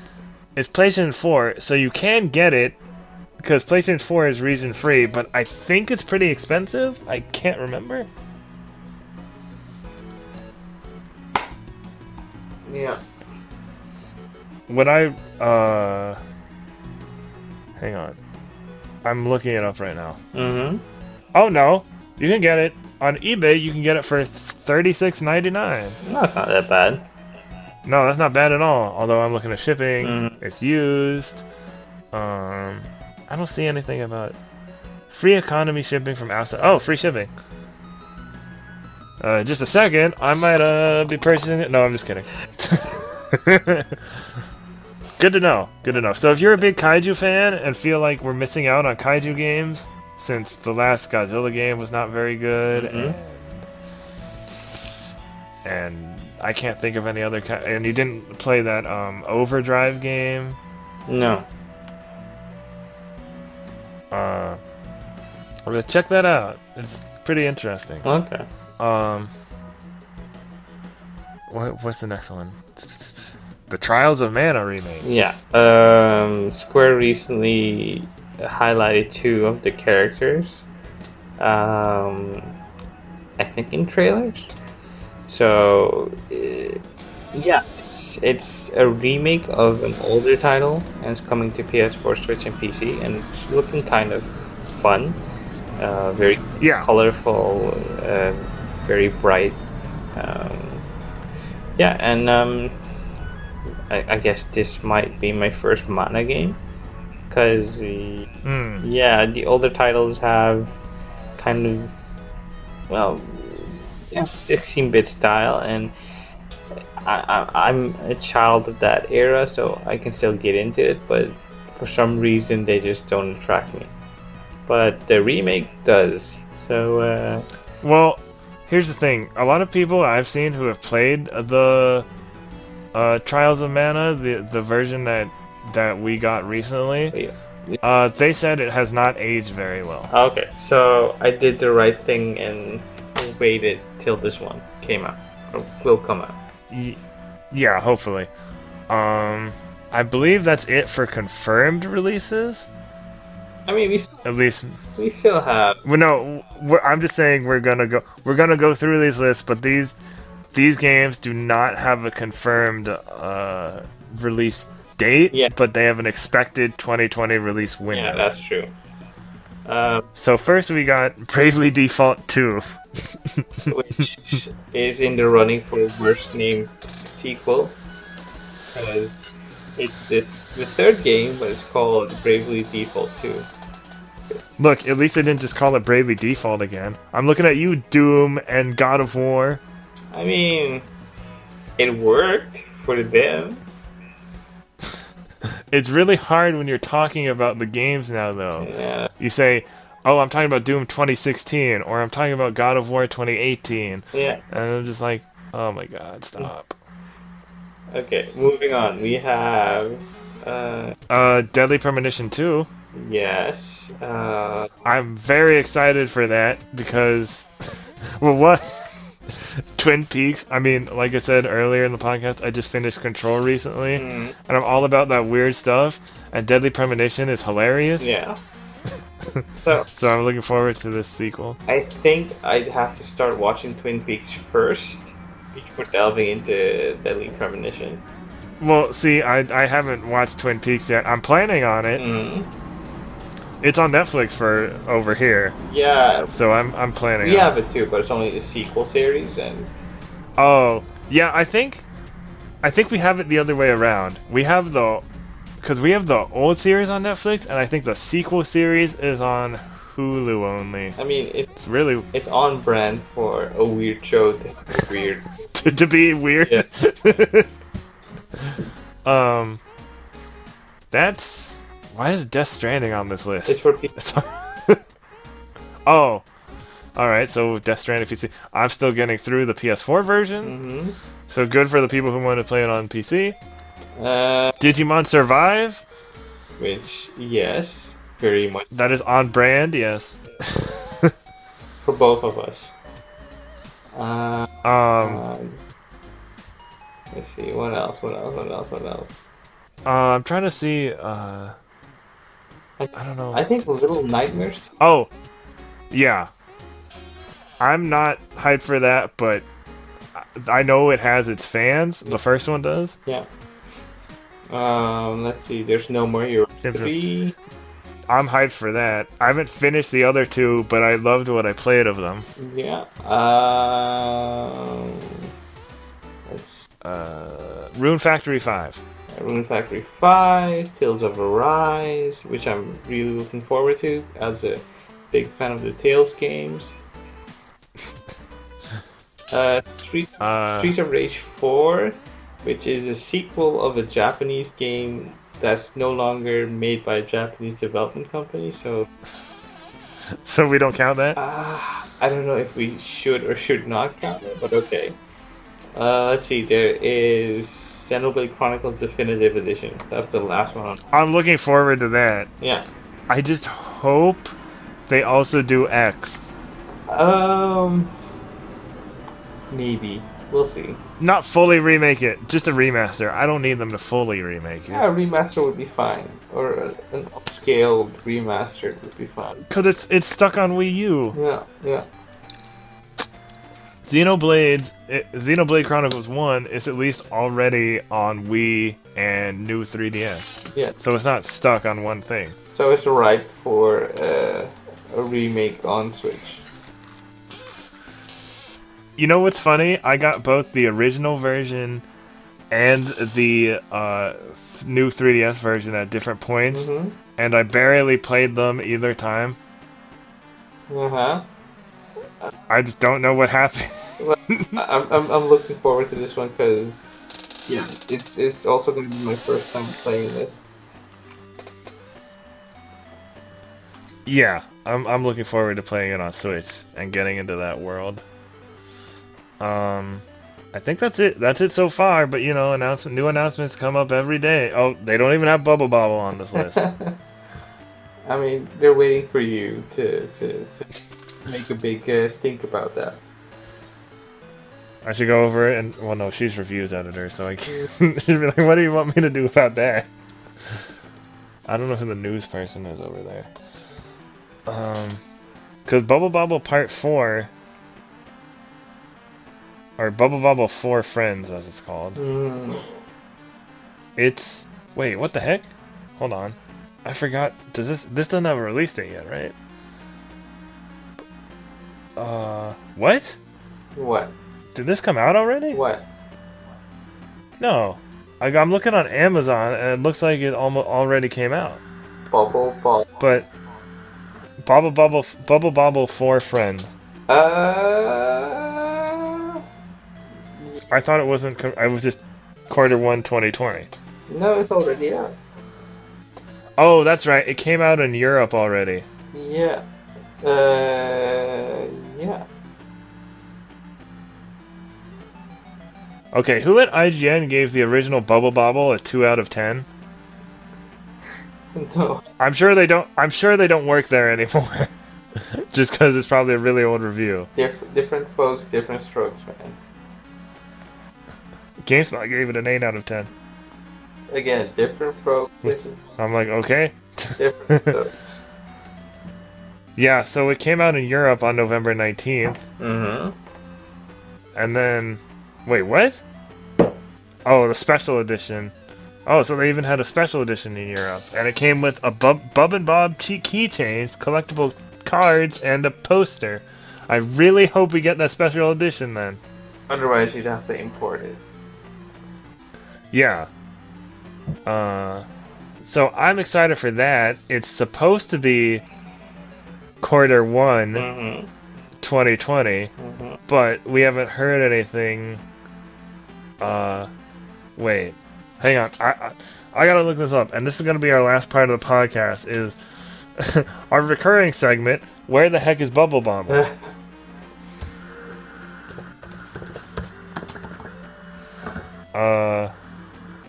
It's PlayStation 4, so you can get it, because PlayStation 4 is region free, but I think it's pretty expensive? I can't remember. Yeah. When I, hang on. I'm looking it up right now. Oh no, you can get it. On eBay, you can get it for $36.99. No, that's not that bad. No, that's not bad at all. Although I'm looking at shipping, it's used. I don't see anything about free economy shipping from outside. Oh, free shipping. Just a second, I might be purchasing it. No, I'm just kidding. Good to know. Good to know. So if you're a big kaiju fan and feel like we're missing out on kaiju games, since the last Godzilla game was not very good, and I can't think of any other and you didn't play that Overdrive game? No. Well, check that out. It's pretty interesting. Okay. What's the next one? The Trials of Mana remake. Yeah. Square recently highlighted 2 of the characters. I think in trailers. So yeah, it's a remake of an older title, and it's coming to PS4, Switch, and PC, and it's looking kind of fun. Very colorful, very bright. Yeah, and I guess this might be my first mana game, because yeah, the older titles have kind of, well, 16-bit style, and I'm a child of that era, so I can still get into it, but for some reason they just don't attract me. But the remake does. So well, here's the thing. A lot of people I've seen who have played the Trials of Mana, the version that we got recently, they said it has not aged very well. Okay, so I did the right thing and waited till this one came out, or will come out. Yeah, hopefully. I believe that's it for confirmed releases. I mean, we still have. Well, no, I'm just saying we're gonna go through these lists, but these games do not have a confirmed release date, but they have an expected 2020 release window. Yeah, that's true. So first we got Bravely Default 2. Which is in the running for worst named sequel, because it's the 3rd game, but it's called Bravely Default 2. Look, at least they didn't just call it Bravely Default again. I'm looking at you, Doom and God of War. I mean, it worked for them. It's really hard when you're talking about the games now, though. Yeah. You say, oh, I'm talking about Doom 2016, or I'm talking about God of War 2018. Yeah. And I'm just like, oh my god, stop. Okay, moving on. We have... Deadly Premonition 2. Yes. I'm very excited for that, because... well, what? Twin Peaks, I mean, like I said earlier in the podcast, I just finished Control recently, and I'm all about that weird stuff, and Deadly Premonition is hilarious. Yeah. So I'm looking forward to this sequel. I think I'd have to start watching Twin Peaks first before delving into Deadly Premonition. Well, see, I haven't watched Twin Peaks yet. I'm planning on it. It's on Netflix for over here. Yeah. So I'm planning. We have it too, but it's only a sequel series, and. Oh yeah, I think we have it the other way around. We have the because we have the old series on Netflix, and I think the sequel series is on Hulu only. I mean, It's really it's on brand for a weird show to be weird. to be weird. Yeah. That's why is Death Stranding on this list? It's for people. Oh, all right. So Death Stranding PC. I'm still getting through the PS4 version. So good for the people who want to play it on PC. Digimon Survive. Which, yes, very much. That is on brand, yes. For both of us. Let's see, what else? I'm trying to see, I don't know. I think Little Nightmares. Oh, yeah. I'm not hyped for that, but I know it has its fans. The first one does. Yeah. Let's see, there's No More Heroes 3. I'm hyped for that. I haven't finished the other two, but I loved what I played of them. Yeah. Rune Factory 5. Rune Factory 5, Tales of Arise, which I'm really looking forward to as a big fan of the Tales games. Streets of Rage 4, which is a sequel of a Japanese game that's no longer made by a Japanese development company, so we don't count that? I don't know if we should or should not count it, but okay. Let's see, there is Xenoblade Chronicles Definitive Edition. That's the last one. I'm looking forward to that. Yeah. I just hope they also do X. Maybe. We'll see. Not fully remake it, just a remaster. I don't need them to fully remake it. Yeah, a remaster would be fine. Or an upscaled remaster would be fine. Because it's stuck on Wii U. Yeah. Xenoblade Chronicles 1 is at least already on Wii and new 3DS. Yeah. So it's not stuck on one thing. So it's ripe for a remake on Switch. You know what's funny? I got both the original version and the new 3DS version at different points, and I barely played them either time. I just don't know what happened. Well, I'm looking forward to this one because it's also going to be my first time playing this. Yeah, I'm looking forward to playing it on Switch and getting into that world. I think that's it. That's it so far. But you know, new announcements come up every day. Oh, they don't even have Bubble Bobble on this list. I mean, they're waiting for you to make a big stink about that. I should go over it and well, no, she's reviews editor, so I can't. She'd be like, "What do you want me to do about that?" I don't know who the news person is over there. Because Bubble Bobble Part 4. Or Bubble Bobble 4 Friends, as it's called. It's... Wait, what the heck? Hold on. I forgot. This doesn't have a release date yet, right? What? What? Did this come out already? What? No. I'm looking on Amazon, and it looks like it already came out. Bubble Bobble. But... Bubble Bobble 4 Friends. I thought it wasn't. I was just Q1 2020. No, it's already out. Oh, that's right. It came out in Europe already. Yeah. Yeah. Okay, who at IGN gave the original Bubble Bobble a 2 out of 10? No. I'm sure they don't work there anymore. Just because it's probably a really old review. Different folks, different strokes, man. GameSpot gave it an 8 out of 10. Again, different folks. I'm like, okay. Different strokes. Yeah, so it came out in Europe on November 19th. And then... Wait, what? Oh, the special edition. Oh, so they even had a special edition in Europe. And it came with a Bub and Bob keychains, collectible cards, and a poster. I really hope we get that special edition then. Otherwise, you'd have to import it. Yeah. So I'm excited for that. It's supposed to be Q1 2020, but we haven't heard anything. Wait, hang on. I gotta look this up, and this is gonna be our last part of the podcast. Is our recurring segment? Where the heck is Bubble Bomb?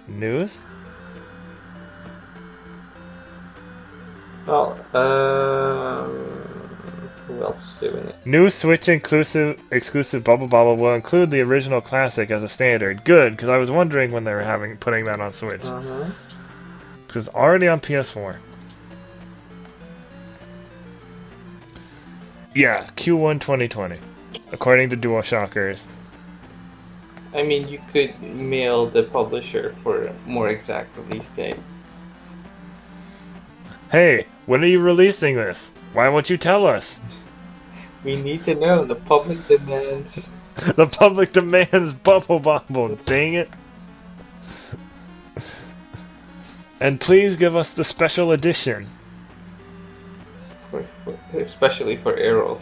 News? Well, who else is doing it? New Switch exclusive Bubble Bobble will include the original classic as a standard. Good, because I was wondering when they were putting that on Switch. Because it's already on PS4. Yeah, Q1 2020, according to DualShockers. I mean, you could mail the publisher for a more exact release date. Hey, when are you releasing this? Why won't you tell us? We need to know. The public demands. The public demands Bubble Bobble, dang it. And please give us the special edition. Especially for Errol.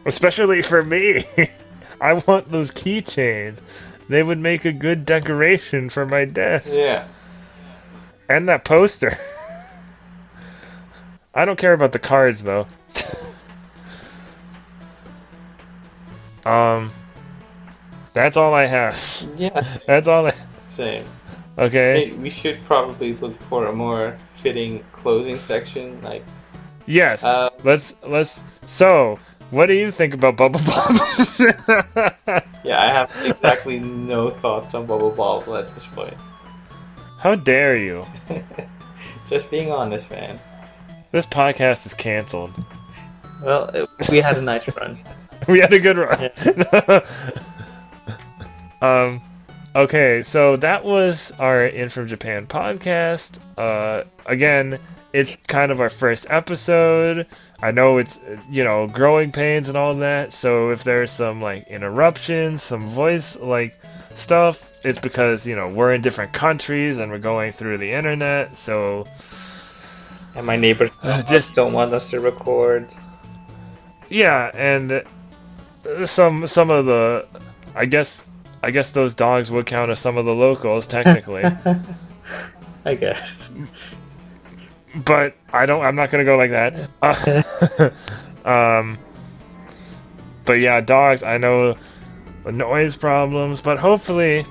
Especially for me. I want those keychains. They would make a good decoration for my desk. Yeah. And that poster. I don't care about the cards, though. That's all I have. Yeah. That's all I... Same. Okay. Hey, we should probably look for a more fitting closing section, like... Yes. Let's... So, what do you think about Bubble Bobble? Yeah, I have exactly no thoughts on Bubble Bobble at this point. How dare you? Just being honest, man. This podcast is canceled. Well, we had a nice run. We had a good run. Yeah. Okay, so that was our In From Japan podcast. Again, it's kind of our first episode. I know it's, growing pains and all that, so if there's some, interruptions, some voice, stuff, it's because, we're in different countries and we're going through the internet, so... And my neighbors just don't want us to record. Yeah, and some of the... I guess those dogs would count as some of the locals, technically. I guess. But I'm not gonna go like that. But yeah, dogs, I know the noise problems, but hopefully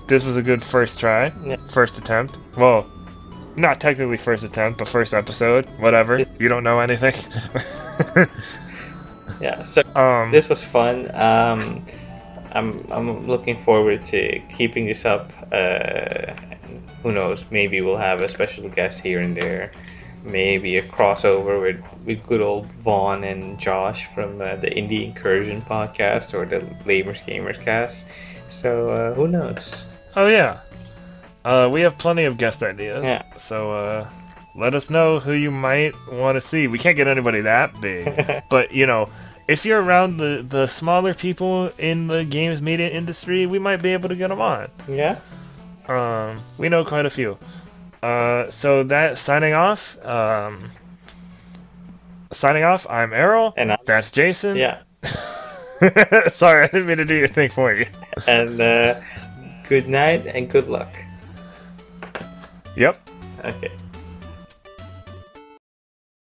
this was a good first try. Yeah. First attempt. Well, not technically first attempt, but first episode. Whatever. You don't know anything. Yeah, so this was fun. I'm looking forward to keeping this up. Who knows? Maybe we'll have a special guest here and there. Maybe a crossover with good old Vaughn and Josh from the Indie Incursion podcast or the Lamers Gamers cast. So who knows? Oh yeah, we have plenty of guest ideas. Yeah. So let us know who you might want to see. We can't get anybody that big, but if you're around the smaller people in the games media industry, we might be able to get them on. Yeah. We know quite a few. So that signing off. I'm Errol. And that's Jason. Yeah. Sorry, I didn't mean to do your thing for you. And good night and good luck. Yep. Okay.